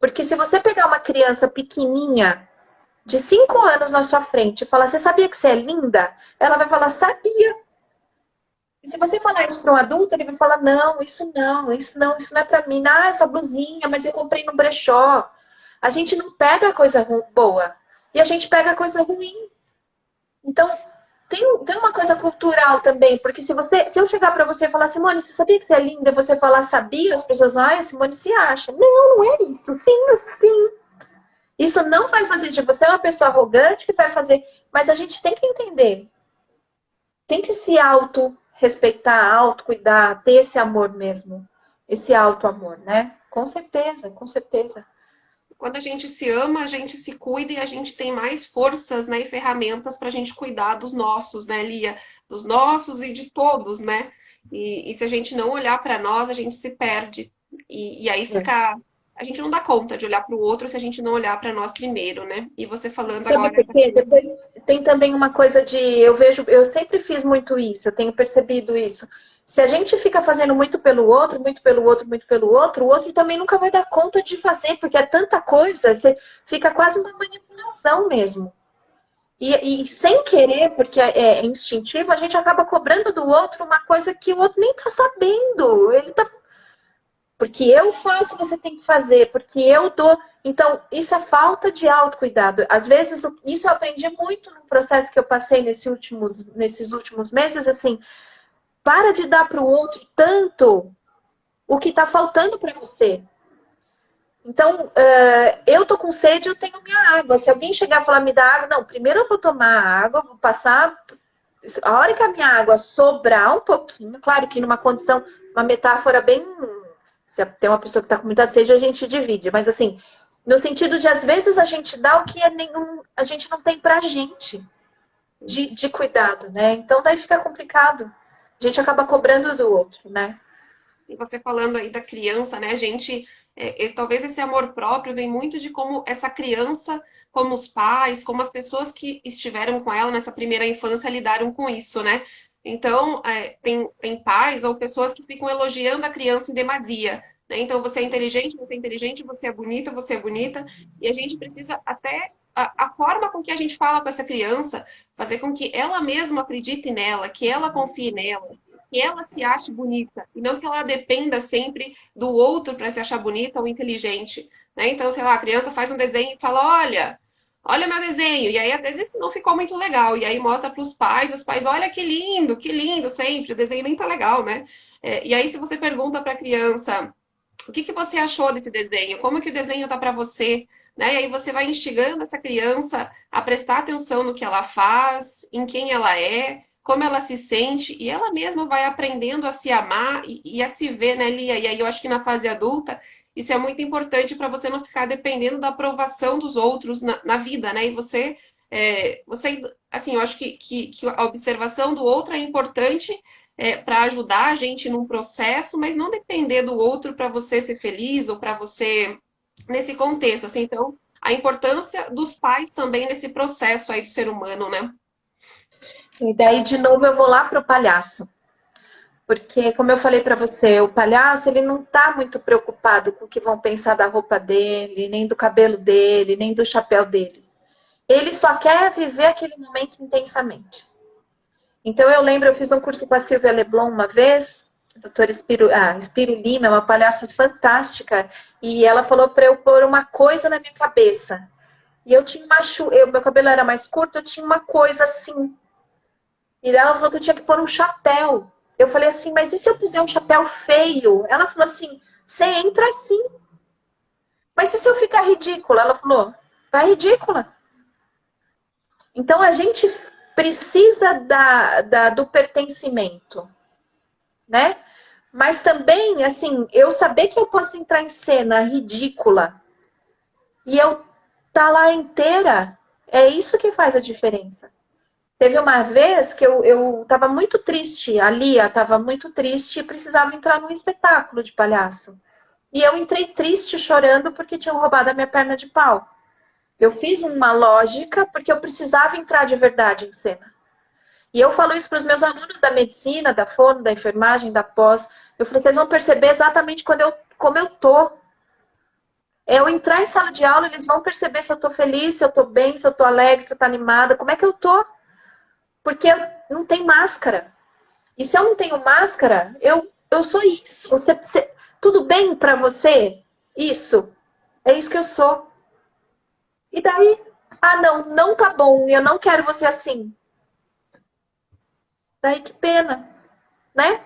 Porque se você pegar uma criança pequenininha, de 5 anos na sua frente, e falar, você sabia que você é linda? Ela vai falar, sabia. E se você falar isso para um adulto, ele vai falar, não, isso não, isso não é para mim. Ah, essa blusinha, mas eu comprei no brechó. A gente não pega a coisa boa, e a gente pega a coisa ruim. Então, tem uma coisa cultural também, porque se eu chegar para você e falar, Simone, você sabia que você é linda? E você falar, sabia? As pessoas vão, a Simone se acha. Não, não é isso. Sim, sim. Isso não vai fazer de você uma pessoa arrogante, que vai fazer... Mas a gente tem que entender. Tem que se auto-respeitar, auto-cuidar, ter esse amor mesmo. Esse auto-amor, né? Com certeza, com certeza. Quando a gente se ama, a gente se cuida e a gente tem mais forças, né, e ferramentas para a gente cuidar dos nossos, né, Lia? Dos nossos e de todos, né? E se a gente não olhar para nós, a gente se perde. E aí fica. A gente não dá conta de olhar para o outro se a gente não olhar para nós primeiro, né? E você falando Sabe agora. por quê? Depois tem também uma coisa eu sempre fiz muito isso, eu tenho percebido isso. Se a gente fica fazendo muito pelo outro, muito pelo outro, muito pelo outro, o outro também nunca vai dar conta de fazer, porque é tanta coisa, fica quase uma manipulação mesmo. E sem querer, porque é instintivo, a gente acaba cobrando do outro uma coisa que o outro nem tá sabendo. Ele tá porque eu faço, você tem que fazer, porque eu dou. Então, isso é falta de autocuidado. Às vezes, isso eu aprendi muito no processo que eu passei nesses últimos meses, assim, para de dar para o outro tanto o que está faltando para você. Então, eu tô com sede, eu tenho minha água. Se alguém chegar e falar, me dá água, não, primeiro eu vou tomar a água, vou passar. A hora que a minha água sobrar um pouquinho, claro que numa condição, uma metáfora bem Se tem uma pessoa que está com muita sede, a gente divide. Mas assim, no sentido de às vezes a gente dá o que a gente não tem pra gente de cuidado, né? Então daí fica complicado. A gente acaba cobrando do outro, né? E você falando aí da criança, né? A gente, talvez esse amor próprio vem muito de como essa criança, como os pais, como as pessoas que estiveram com ela nessa primeira infância lidaram com isso, né? Então, tem pais ou pessoas que ficam elogiando a criança em demasia, né? Então, você é inteligente, você é bonita, e a gente precisa até a forma com que a gente fala com essa criança, fazer com que ela mesma acredite nela, que ela confie nela, que ela se ache bonita e não que ela dependa sempre do outro para se achar bonita ou inteligente, né? Então, sei lá, a criança faz um desenho e fala, olha meu desenho, e aí às vezes não ficou muito legal, e aí mostra para os pais, olha que lindo sempre, o desenho nem tá legal, né? E aí se você pergunta para a criança, o que que você achou desse desenho? Como que o desenho tá para você? Né? E aí você vai instigando essa criança a prestar atenção no que ela faz, em quem ela é, como ela se sente, e ela mesma vai aprendendo a se amar e a se ver, né, Lia? E aí eu acho que na fase adulta isso é muito importante para você não ficar dependendo da aprovação dos outros na vida, né? E você, assim, eu acho que a observação do outro é importante para ajudar a gente num processo, mas não depender do outro para você ser feliz ou para você nesse contexto, assim, então a importância dos pais também nesse processo aí do ser humano, né? E daí, de novo, eu vou lá pro palhaço. Porque, como eu falei para você, o palhaço, ele não tá muito preocupado com o que vão pensar da roupa dele, nem do cabelo dele, nem do chapéu dele. Ele só quer viver aquele momento intensamente. Então, eu lembro, eu fiz um curso com a Silvia Leblon uma vez, a doutora Spirulina, uma palhaça fantástica, e ela falou para eu pôr uma coisa na minha cabeça. E eu tinha meu cabelo era mais curto, eu tinha uma coisa assim. E ela falou que eu tinha que pôr um chapéu. Eu falei assim, mas e se eu puser um chapéu feio? Ela falou assim, você entra assim. Mas e se eu ficar ridícula? Ela falou, vai ridícula. Então a gente precisa do pertencimento, né? Mas também, assim, eu saber que eu posso entrar em cena ridícula e eu tá lá inteira, é isso que faz a diferença. Teve uma vez que eu tava muito triste, a Lia tava muito triste e precisava entrar num espetáculo de palhaço. E eu entrei triste, chorando, porque tinham roubado a minha perna de pau. Eu fiz uma lógica porque eu precisava entrar de verdade em cena. E eu falo isso para os meus alunos da medicina, da fono, da enfermagem, da pós. Eu falei, vocês vão perceber exatamente como eu tô. Eu entrar em sala de aula, eles vão perceber se eu tô feliz, se eu tô bem, se eu tô alegre, se eu tô animada, como é que eu tô. Porque não tem máscara. E se eu não tenho máscara, eu sou isso. Tudo bem para você? Isso. É isso que eu sou. E daí, não tá bom, eu não quero você assim. Daí que pena, né?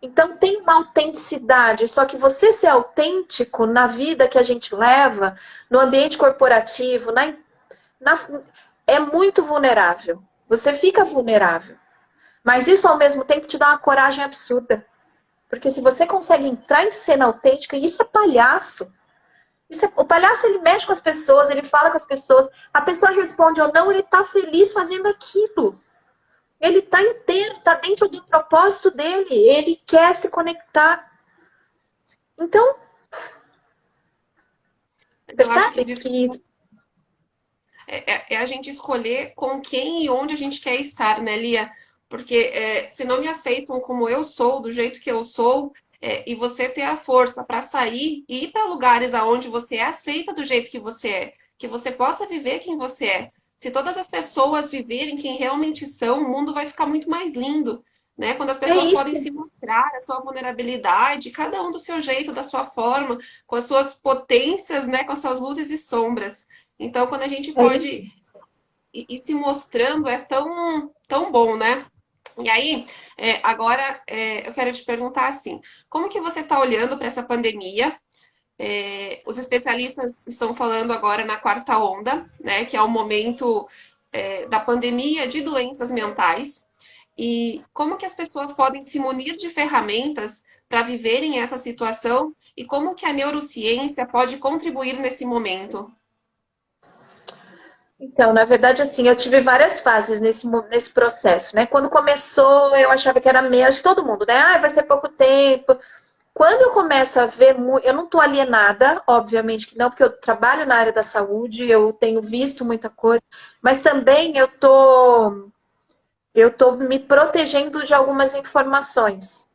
Então tem uma autenticidade, só que você ser autêntico na vida que a gente leva, no ambiente corporativo, na, é muito vulnerável. Você fica vulnerável. Mas isso ao mesmo tempo te dá uma coragem absurda. Porque se você consegue entrar em cena autêntica, e isso é palhaço. O palhaço, ele mexe com as pessoas, ele fala com as pessoas. A pessoa responde ou não, ele tá feliz fazendo aquilo. Ele tá inteiro, tá dentro do propósito dele. Ele quer se conectar. Então, Eu acho percebe que é a gente escolher com quem e onde a gente quer estar, né, Lia? Porque se não me aceitam como eu sou, do jeito que eu sou, e você ter a força para sair e ir para lugares aonde você é aceita do jeito que você possa viver quem você é. Se todas as pessoas viverem quem realmente são, o mundo vai ficar muito mais lindo, né? Quando as é pessoas isso. podem se mostrar a sua vulnerabilidade, cada um do seu jeito, da sua forma, com as suas potências, né? Com as suas luzes e sombras. Então, quando a gente É isso. pode ir se mostrando, é tão bom, né? E aí, agora eu quero te perguntar assim, como que você está olhando para essa pandemia? Os especialistas estão falando agora na quarta onda, né? Que é o momento da pandemia de doenças mentais. E como que as pessoas podem se munir de ferramentas para viverem essa situação e como que a neurociência pode contribuir nesse momento? Então, na verdade, assim, eu tive várias fases nesse processo, né? Quando começou, eu achava que era meio, acho que todo mundo, né? Ah, vai ser pouco tempo. Quando eu começo a ver, eu não estou alienada, obviamente que não, porque eu trabalho na área da saúde, eu tenho visto muita coisa, mas também eu tô me protegendo de algumas informações,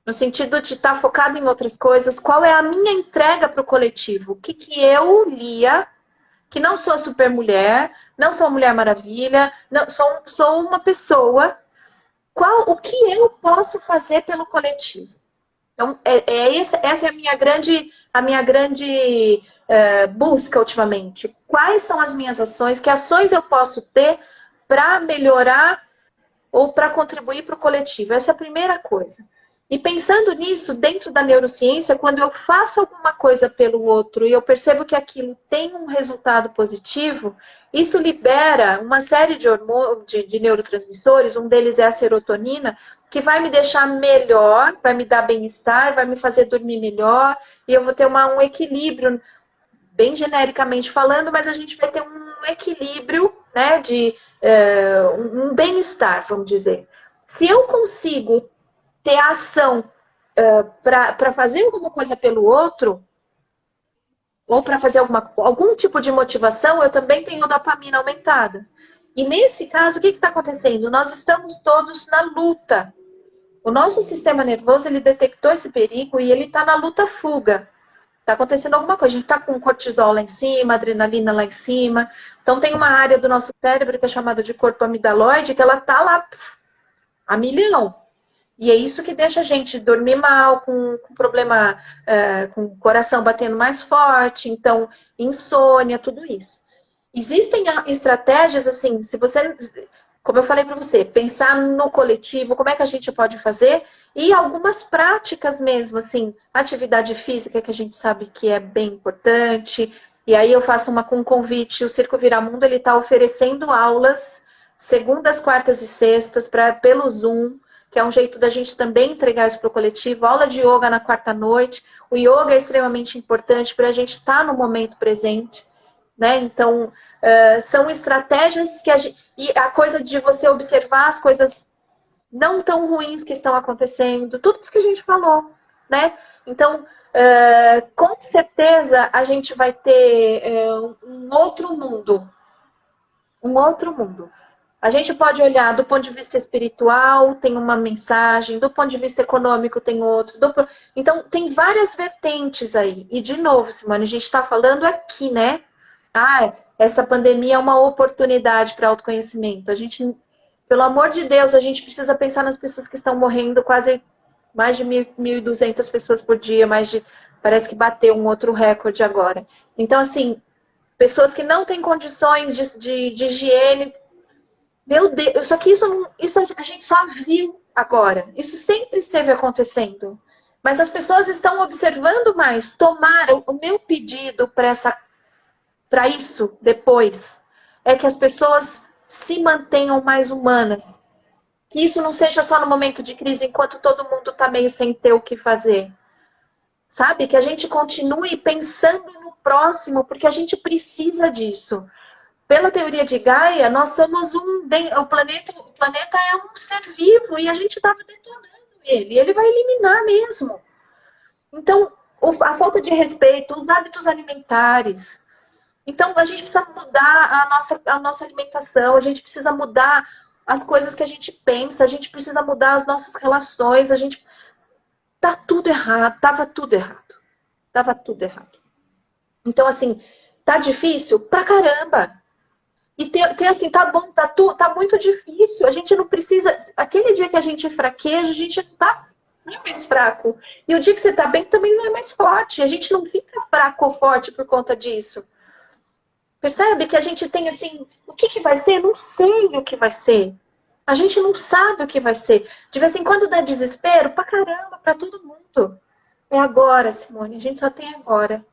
no sentido de estar focado em outras coisas. Qual é a minha entrega para o coletivo? O que que eu lia, que não sou a super mulher, não sou a Mulher Maravilha, não, sou uma pessoa. O que eu posso fazer pelo coletivo? Então, essa é a minha grande busca ultimamente. Quais são as minhas ações? Que ações eu posso ter para melhorar ou para contribuir para o coletivo? Essa é a primeira coisa. E pensando nisso, dentro da neurociência, quando eu faço alguma coisa pelo outro e eu percebo que aquilo tem um resultado positivo, isso libera uma série de hormônios, de neurotransmissores, um deles é a serotonina, que vai me deixar melhor, vai me dar bem-estar, vai me fazer dormir melhor, e eu vou ter um equilíbrio, bem genericamente falando, mas a gente vai ter um equilíbrio, né, um bem-estar, vamos dizer. Se eu consigo ter ação para fazer alguma coisa pelo outro, ou para fazer algum tipo de motivação, eu também tenho dopamina aumentada. E nesse caso, o que está acontecendo? Nós estamos todos na luta. O nosso sistema nervoso, ele detectou esse perigo e ele está na luta-fuga. Está acontecendo alguma coisa. A gente está com cortisol lá em cima, adrenalina lá em cima. Então tem uma área do nosso cérebro que é chamada de corpo amidaloide, que ela está lá a milhão. E é isso que deixa a gente dormir mal, com problema, com o coração batendo mais forte, então, insônia, tudo isso. Existem estratégias, assim, se você, como eu falei para você, pensar no coletivo, como é que a gente pode fazer, e algumas práticas mesmo, assim, atividade física, que a gente sabe que é bem importante, e aí eu faço um convite, o Circo Viramundo, ele está oferecendo aulas segundas, quartas e sextas, pelo Zoom, que é um jeito da gente também entregar isso para o coletivo, aula de yoga na quarta noite. O yoga é extremamente importante para a gente estar no momento presente, né? Então, são estratégias que e a coisa de você observar as coisas não tão ruins que estão acontecendo, tudo isso que a gente falou, né? Então, com certeza a gente vai ter um outro mundo. Um outro mundo. A gente pode olhar do ponto de vista espiritual, tem uma mensagem, do ponto de vista econômico tem outro. Então, tem várias vertentes aí. E, de novo, Simone, a gente está falando aqui, né? Ah, essa pandemia é uma oportunidade para autoconhecimento. A gente, pelo amor de Deus, a gente precisa pensar nas pessoas que estão morrendo, quase mais de 1.200 pessoas por dia, parece que bateu um outro recorde agora. Então, assim, pessoas que não têm condições de higiene. Meu Deus, só que isso a gente só viu agora. Isso sempre esteve acontecendo. Mas as pessoas estão observando mais. Tomaram o meu pedido para isso depois é que as pessoas se mantenham mais humanas. Que isso não seja só no momento de crise, enquanto todo mundo está meio sem ter o que fazer. Sabe? Que a gente continue pensando no próximo, porque a gente precisa disso. Pela teoria de Gaia, nós somos o planeta é um ser vivo e a gente estava detonando ele. Ele vai eliminar mesmo. Então, a falta de respeito, os hábitos alimentares. Então, a gente precisa mudar a nossa alimentação, a gente precisa mudar as coisas que a gente pensa, a gente precisa mudar as nossas relações, tá tudo errado, tava tudo errado. Tava tudo errado. Então, assim, tá difícil pra caramba. E ter assim, tá bom, tá muito difícil. A gente não precisa. Aquele dia que a gente fraqueja, a gente não é mais fraco. E o dia que você tá bem também não é mais forte. A gente não fica fraco ou forte por conta disso. Percebe que a gente tem assim, o que vai ser? Não sei o que vai ser. A gente não sabe o que vai ser. De vez em quando dá desespero pra caramba, pra todo mundo. É agora, Simone. A gente só tem agora.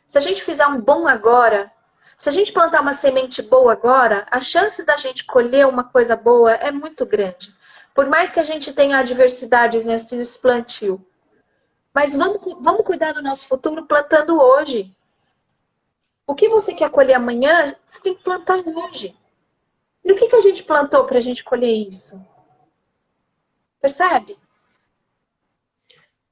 Se a gente fizer um bom agora, se a gente plantar uma semente boa agora, a chance da gente colher uma coisa boa é muito grande. Por mais que a gente tenha adversidades nesse plantio. Mas vamos cuidar do nosso futuro plantando hoje. O que você quer colher amanhã, você tem que plantar hoje. E o que a gente plantou para a gente colher isso? Percebe?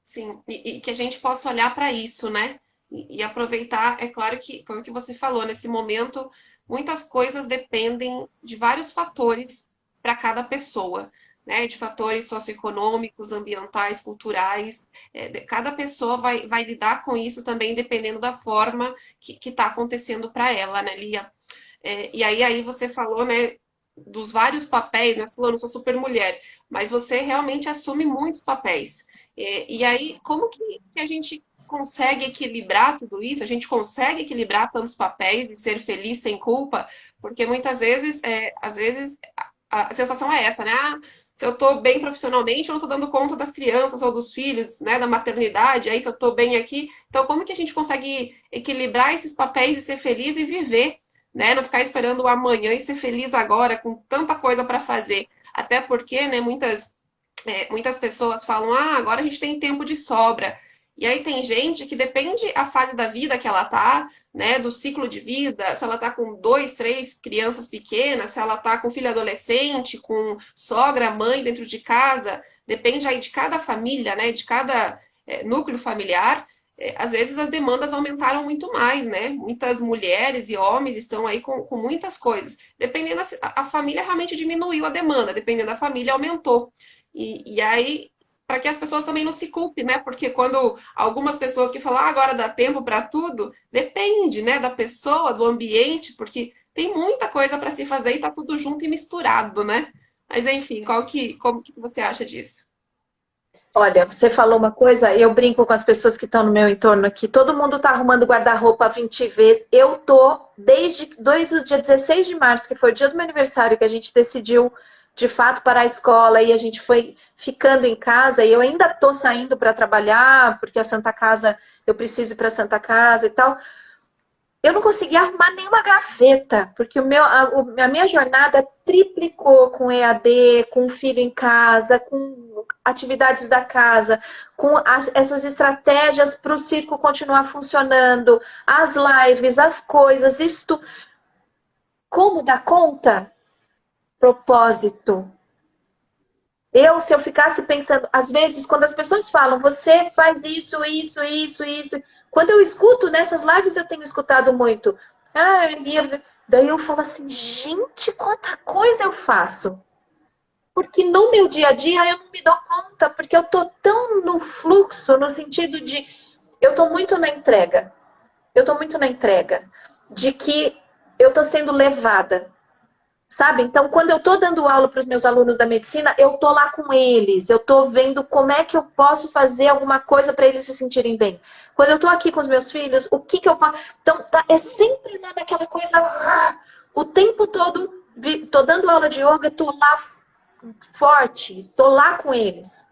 Sim, e que a gente possa olhar para isso, né? E aproveitar, é claro que foi o que você falou, nesse momento, muitas coisas dependem de vários fatores para cada pessoa, né? De fatores socioeconômicos, ambientais, culturais. Cada pessoa vai lidar com isso também dependendo da forma que está acontecendo para ela, né, Lia? E aí você falou, né, dos vários papéis, né? Você falou, eu não sou super mulher, mas você realmente assume muitos papéis. E aí, como que a gente consegue equilibrar tudo isso? A gente consegue equilibrar tantos papéis e ser feliz sem culpa? Porque muitas vezes, às vezes, a sensação é essa, né? Ah, se eu estou bem profissionalmente, eu não estou dando conta das crianças ou dos filhos, né, da maternidade, aí se eu estou bem aqui. Então, como que a gente consegue equilibrar esses papéis e ser feliz e viver, né? Não ficar esperando o amanhã e ser feliz agora com tanta coisa para fazer. Até porque, né, muitas pessoas falam, ah, agora a gente tem tempo de sobra. E aí tem gente que depende a fase da vida que ela tá, né, do ciclo de vida, se ela tá com dois, três crianças pequenas, se ela tá com filho adolescente, com sogra, mãe dentro de casa, depende aí de cada família, né, de cada núcleo familiar. Às vezes as demandas aumentaram muito mais, né? Muitas mulheres e homens estão aí com muitas coisas. Dependendo, a família realmente diminuiu a demanda, dependendo da família, aumentou. E aí, para que as pessoas também não se culpem, né? Porque quando algumas pessoas que falam, ah, agora dá tempo para tudo, depende, né, da pessoa, do ambiente, porque tem muita coisa para se fazer e tá tudo junto e misturado, né? Mas enfim, como que você acha disso? Olha, você falou uma coisa, eu brinco com as pessoas que estão no meu entorno aqui. Todo mundo está arrumando guarda-roupa 20 vezes. Eu tô desde o dia 16 de março, que foi o dia do meu aniversário, que a gente decidiu de fato parar a escola e a gente foi ficando em casa. E eu ainda tô saindo para trabalhar, porque a Santa Casa, eu preciso ir para a Santa Casa e tal. Eu não consegui arrumar nenhuma gaveta, porque a minha jornada triplicou com EAD, com o filho em casa, com atividades da casa, com essas estratégias para o circo continuar funcionando, as lives, as coisas, isto. Como dar conta? Propósito. Se eu ficasse pensando, às vezes, quando as pessoas falam, você faz isso, isso, isso, isso. Quando eu escuto nessas lives, eu tenho escutado muito. Ah, daí eu falo assim, gente, quanta coisa eu faço. Porque no meu dia a dia eu não me dou conta, porque eu tô tão no fluxo, no sentido de eu tô muito na entrega. Eu tô muito na entrega de que eu tô sendo levada. Sabe? Então, quando eu estou dando aula para os meus alunos da medicina, eu estou lá com eles, eu estou vendo como é que eu posso fazer alguma coisa para eles se sentirem bem. Quando eu estou aqui com os meus filhos, o que eu posso. Então, é sempre lá naquela coisa. O tempo todo, estou dando aula de yoga, estou lá forte, estou lá com eles.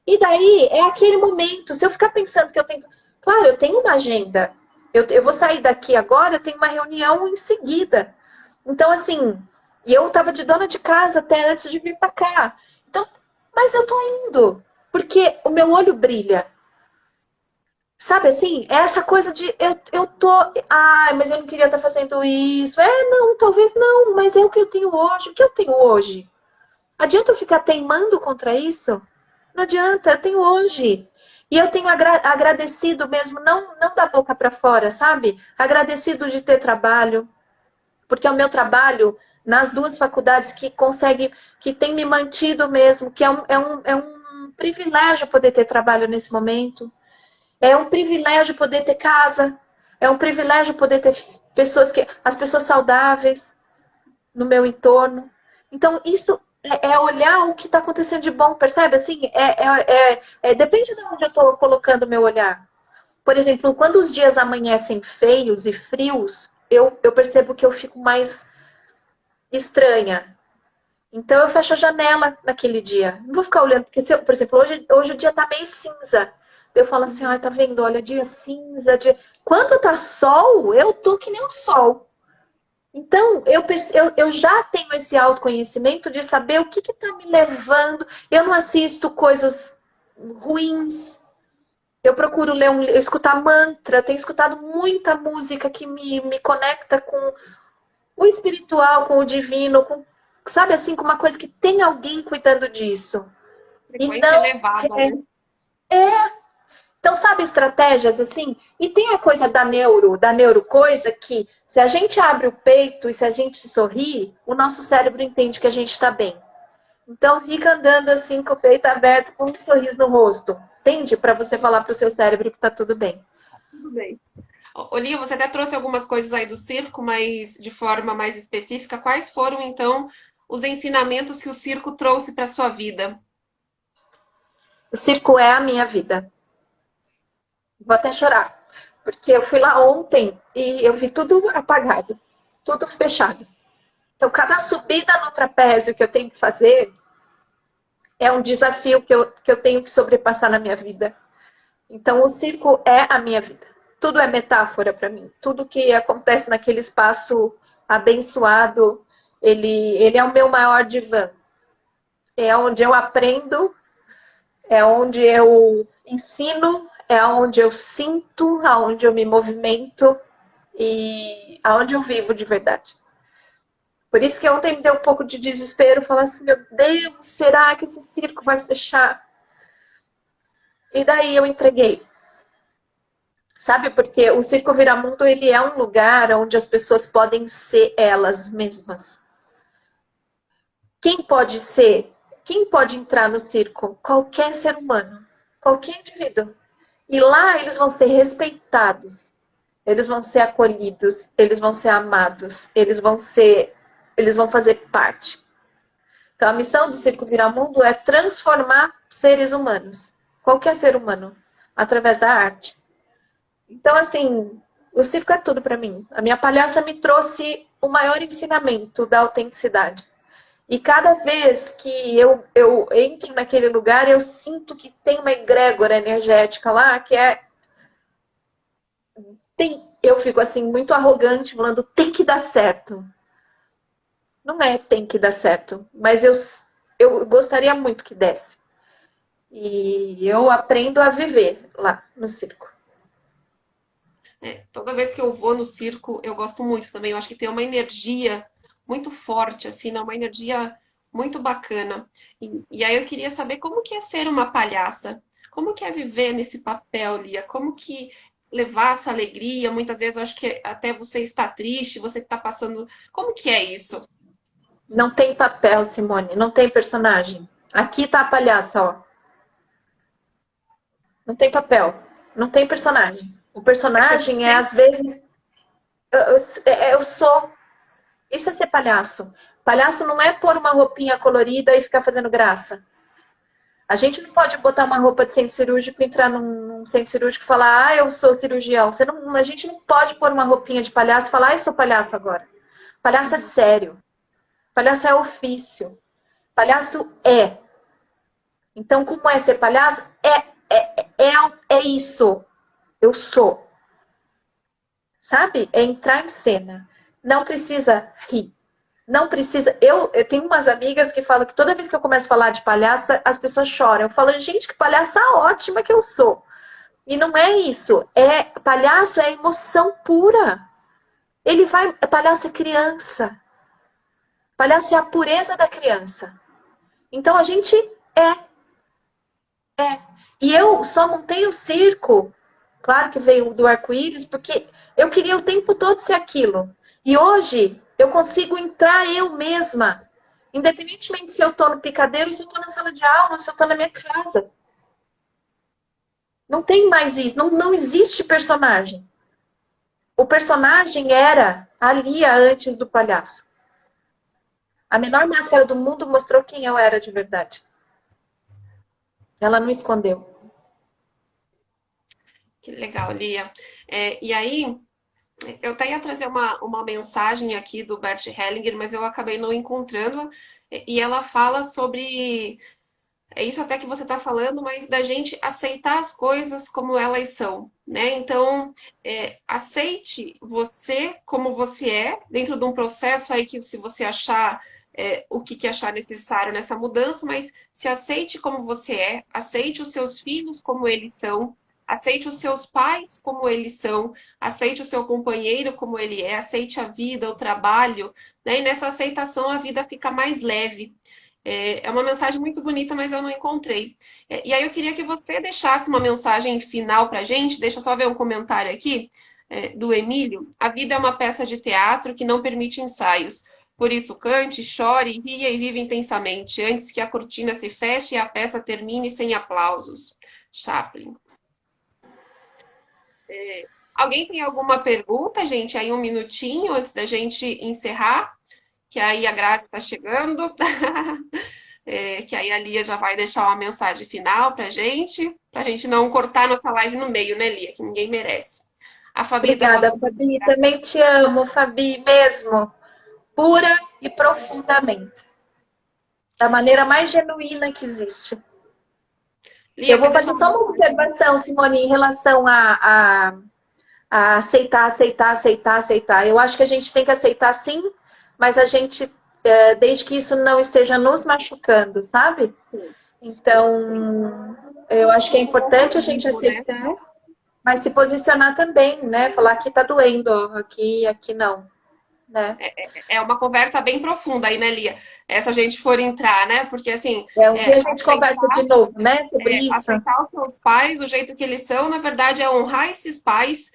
E daí é aquele momento, se eu ficar pensando que eu tenho. Claro, eu tenho uma agenda. Eu vou sair daqui agora, eu tenho uma reunião em seguida. Então, assim, e eu tava de dona de casa até antes de vir para cá. Então, mas eu tô indo, porque o meu olho brilha. Sabe assim? É essa coisa de eu tô. Ai, mas eu não queria estar fazendo isso. Não, talvez não, mas é o que eu tenho hoje. O que eu tenho hoje? Adianta eu ficar teimando contra isso? Não adianta, eu tenho hoje. E eu tenho agradecido mesmo, não da boca para fora, sabe? Agradecido de ter trabalho, porque é o meu trabalho nas duas faculdades que tem me mantido mesmo, que é um privilégio poder ter trabalho nesse momento, é um privilégio poder ter casa, é um privilégio poder ter as pessoas saudáveis no meu entorno. Então, isso é olhar o que está acontecendo de bom, percebe? Assim, depende de onde eu estou colocando o meu olhar. Por exemplo, quando os dias amanhecem feios e frios, eu percebo que eu fico mais estranha. Então eu fecho a janela naquele dia. Não vou ficar olhando, porque, por exemplo, hoje o dia tá meio cinza. Eu falo assim, tá vendo? Olha, dia cinza, dia. Quando tá sol, eu tô que nem o sol. Então, eu já tenho esse autoconhecimento de saber o que tá me levando. Eu não assisto coisas ruins. Eu procuro ler eu escutar mantra, eu tenho escutado muita música que me conecta com o espiritual, com o divino, com, sabe assim, com uma coisa que tem alguém cuidando disso. E Frequência não. elevada, né? Então, sabe, estratégias assim? E tem a coisa da neuro coisa que se a gente abre o peito e se a gente sorri, o nosso cérebro entende que a gente está bem. Então, fica andando assim com o peito aberto, com um sorriso no rosto. Entende? Para você falar para o seu cérebro que está tudo bem. Tudo bem. Olinha, você até trouxe algumas coisas aí do circo, mas de forma mais específica. Quais foram, então, os ensinamentos que o circo trouxe para sua vida? O circo é a minha vida. Vou até chorar. Porque eu fui lá ontem e eu vi tudo apagado, tudo fechado. Então, cada subida no trapézio que eu tenho que fazer é um desafio que eu tenho que sobrepassar na minha vida. Então, o circo é a minha vida. Tudo é metáfora para mim. Tudo que acontece naquele espaço abençoado, ele é o meu maior divã. É onde eu aprendo, é onde eu ensino, é onde eu sinto, aonde eu me movimento e aonde eu vivo de verdade. Por isso que ontem me deu um pouco de desespero, falar assim, meu Deus, será que esse circo vai fechar? E daí eu entreguei. Sabe, porque o Circo Viramundo, ele é um lugar onde as pessoas podem ser elas mesmas. Quem pode ser? Quem pode entrar no circo? Qualquer ser humano, qualquer indivíduo. E lá eles vão ser respeitados, eles vão ser acolhidos, eles vão ser amados, eles vão fazer parte. Então a missão do Circo Viramundo é transformar seres humanos, qualquer ser humano, através da arte. Então, assim, o circo é tudo para mim. A minha palhaça me trouxe o maior ensinamento da autenticidade. E cada vez que eu entro naquele lugar, eu sinto que tem uma egrégora energética lá, que é. Eu fico assim, muito arrogante, falando, tem que dar certo. Não é tem que dar certo, mas eu gostaria muito que desse. E eu aprendo a viver lá no circo. Toda vez que eu vou no circo, eu gosto muito também. Eu acho que tem uma energia muito forte, assim, né? Uma energia muito bacana. E aí eu queria saber como que é ser uma palhaça. Como que é viver nesse papel, Lia? Como que levar essa alegria? Muitas vezes eu acho que até você está triste, você está passando. Como que é isso? Não tem papel, Simone, não tem personagem. Aqui tá a palhaça, ó. Não tem papel, não tem personagem. O É ser personagem é, você? às vezes, eu sou. Isso é ser palhaço. Palhaço não é pôr uma roupinha colorida e ficar fazendo graça. A gente não pode botar uma roupa de centro cirúrgico e entrar num centro cirúrgico e falar, eu sou cirurgião. A gente não pode pôr uma roupinha de palhaço e falar, eu sou palhaço agora. Palhaço é sério. Palhaço é ofício. Palhaço é. Então, como é ser palhaço? É isso. Eu sou. Sabe? É entrar em cena. Não precisa rir. Não precisa. Eu tenho umas amigas que falam que toda vez que eu começo a falar de palhaça, as pessoas choram. Eu falo, gente, que palhaça ótima que eu sou. E não é isso. Palhaço é emoção pura. Palhaço é criança. Palhaço é a pureza da criança. Então a gente é. E eu só montei o circo, claro que veio do arco-íris, porque eu queria o tempo todo ser aquilo. E hoje eu consigo entrar eu mesma, independentemente se eu estou no picadeiro, se eu estou na sala de aula, se eu estou na minha casa. Não tem mais isso, não existe personagem. O personagem era a Lia antes do palhaço. A menor máscara do mundo mostrou quem eu era de verdade. Ela não escondeu. Que legal, Lia. E aí, eu até ia trazer uma mensagem aqui do Bert Hellinger, mas eu acabei não encontrando. E ela fala sobre. É isso até que você está falando, mas da gente aceitar as coisas como elas são, né? Então, aceite você como você é, dentro de um processo aí que se você achar o que achar necessário nessa mudança, mas se aceite como você é, aceite os seus filhos como eles são, aceite os seus pais como eles são, aceite o seu companheiro como ele é, aceite a vida, o trabalho, né? E nessa aceitação a vida fica mais leve. É uma mensagem muito bonita, mas eu não encontrei. E aí eu queria que você deixasse uma mensagem final para a gente. Deixa eu só ver um comentário aqui, do Emílio. A vida é uma peça de teatro que não permite ensaios. Por isso, cante, chore, ria e viva intensamente, antes que a cortina se feche e a peça termine sem aplausos. Chaplin. Alguém tem alguma pergunta, gente? Aí um minutinho antes da gente encerrar, que aí a Grazi está chegando. Que aí a Lia já vai deixar uma mensagem final pra gente não cortar nossa live no meio, né, Lia? Que ninguém merece. A Fabi tá Obrigada, falando. Fabi. Também te amo, Fabi, mesmo. Pura e profundamente. Da maneira mais genuína que existe. Lia, Eu vou quer deixar fazer só uma uma observação, Simone, em relação a aceitar, aceitar, aceitar, aceitar. Eu acho que a gente tem que aceitar sim, mas a gente, desde que isso não esteja nos machucando, sabe? Então, eu acho que é importante a gente né? aceitar, mas se posicionar também, né? Falar aqui tá doendo, ó, aqui não, né? É uma conversa bem profunda aí, né, Lia? Se a gente for entrar, né? Porque assim, Um dia a gente conversa de novo, né, sobre isso. aceitar os seus pais, do jeito que eles são, na verdade, é honrar esses pais,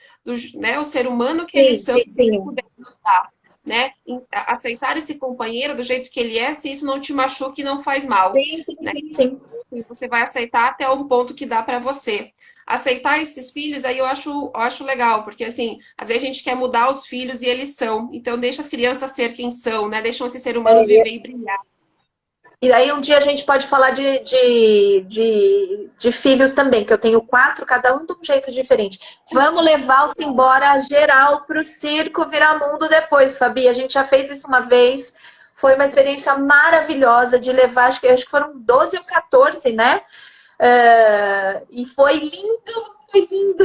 né, o ser humano que eles Sim, são, sim, que eles sim. puderem dar, né? Aceitar esse companheiro do jeito que ele é, se isso não te machuca e não faz mal, Sim, sim, né? sim, sim. E você vai aceitar até um ponto que dá para você. Aceitar esses filhos, aí eu acho legal, porque assim, às vezes a gente quer mudar os filhos e eles são. Então deixa as crianças ser quem são, né? Deixam esses seres humanos viver e brilhar. E aí um dia a gente pode falar de filhos também, que eu tenho 4, cada um de um jeito diferente. Vamos levá-los embora geral para o circo Viramundo depois, Fabi. A gente já fez isso uma vez. Foi uma experiência maravilhosa de levar, acho que foram 12 ou 14, né? E foi lindo,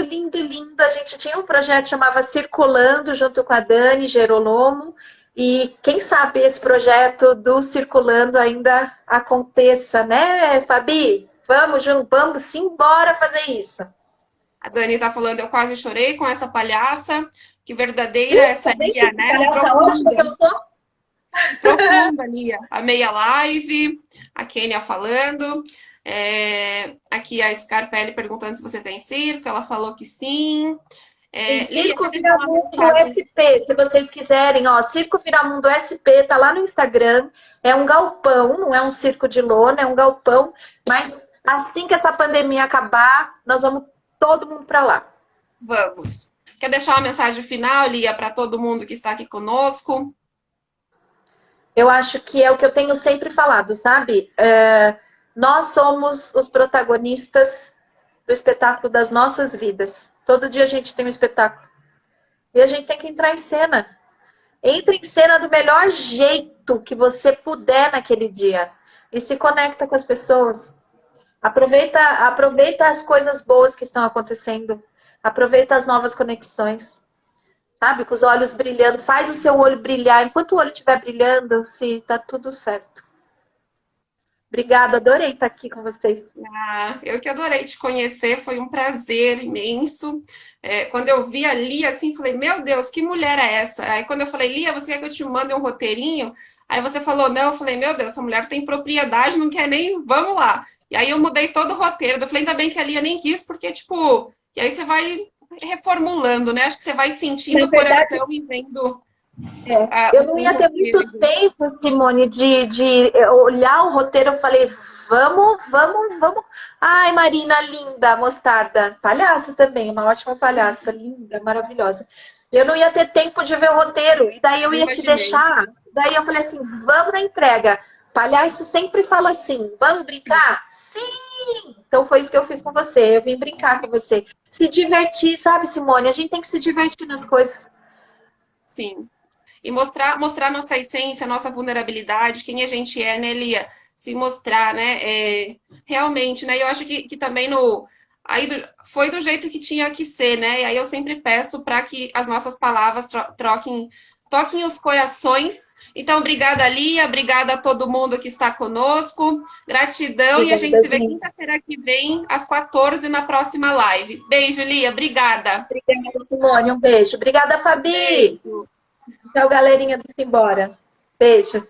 lindo, lindo. A gente tinha um projeto que chamava Circulando, junto com a Dani Gerolomo. E quem sabe esse projeto do Circulando ainda aconteça, né, Fabi? Vamos, vamos embora fazer isso. A Dani tá falando, eu quase chorei com essa palhaça. Que verdadeira Ih, essa tá vendo Lia, que né? palhaça ótima que eu sou? Profunda, Lia. A meia live, a Kênia falando. Aqui a Scarpelli perguntando se você tem circo. Ela falou que sim. Lia, Circo quer deixar uma Viramundo mensagem? SP, se vocês quiserem, ó, Circo Viramundo SP, tá lá no Instagram. É um galpão, não é um circo de lona, é um galpão. Mas assim que essa pandemia acabar, nós vamos todo mundo para lá. Vamos. Quer deixar uma mensagem final, Lia, para todo mundo que está aqui conosco? Eu acho que é o que eu tenho sempre falado, sabe? Nós somos os protagonistas do espetáculo das nossas vidas. Todo dia a gente tem um espetáculo. E a gente tem que entrar em cena. Entre em cena do melhor jeito que você puder naquele dia. E se conecta com as pessoas. Aproveita as coisas boas que estão acontecendo. Aproveita as novas conexões. Sabe? Com os olhos brilhando. Faz o seu olho brilhar. Enquanto o olho estiver brilhando, se tá tudo certo. Obrigada, adorei estar aqui com vocês. Eu que adorei te conhecer, foi um prazer imenso. Quando eu vi a Lia, assim, falei, meu Deus, que mulher é essa? Aí quando eu falei, Lia, você quer que eu te mande um roteirinho? Aí você falou, não, eu falei, meu Deus, essa mulher tem propriedade, não quer nem, vamos lá. E aí eu mudei todo o roteiro, eu falei, ainda bem que a Lia nem quis, porque, tipo, e aí você vai reformulando, né? Acho que você vai sentindo Na o verdade, coração e vendo eu não o ia ter roteiro. muito tempo, Simone, de olhar o roteiro. Eu falei, vamos, vamos, vamos. Ai, Marina, linda, mostarda. Palhaça também, uma ótima palhaça, linda, maravilhosa. Eu não ia ter tempo de ver o roteiro, e daí eu Eu ia te imaginei. deixar. Daí eu falei assim, vamos na entrega. Palhaço sempre fala assim, vamos brincar? Sim! Então foi isso que eu fiz com você, eu vim brincar com você. Se divertir, sabe, Simone? A gente tem que se divertir nas coisas. Sim. E mostrar nossa essência, nossa vulnerabilidade, quem a gente é, né, Lia? Se mostrar, né? Realmente, né? Eu acho que também foi do jeito que tinha que ser, né? E aí eu sempre peço para que as nossas palavras toquem os corações Então, obrigada, Lia, obrigada a todo mundo que está conosco. Gratidão e a gente Obrigada, se vê gente. quinta-feira que vem, às 14 na próxima live. Beijo, Lia, obrigada. Obrigada, Simone. Um beijo. Obrigada, Fabi. Beijo. Tchau, galerinha do Simbora. Beijo.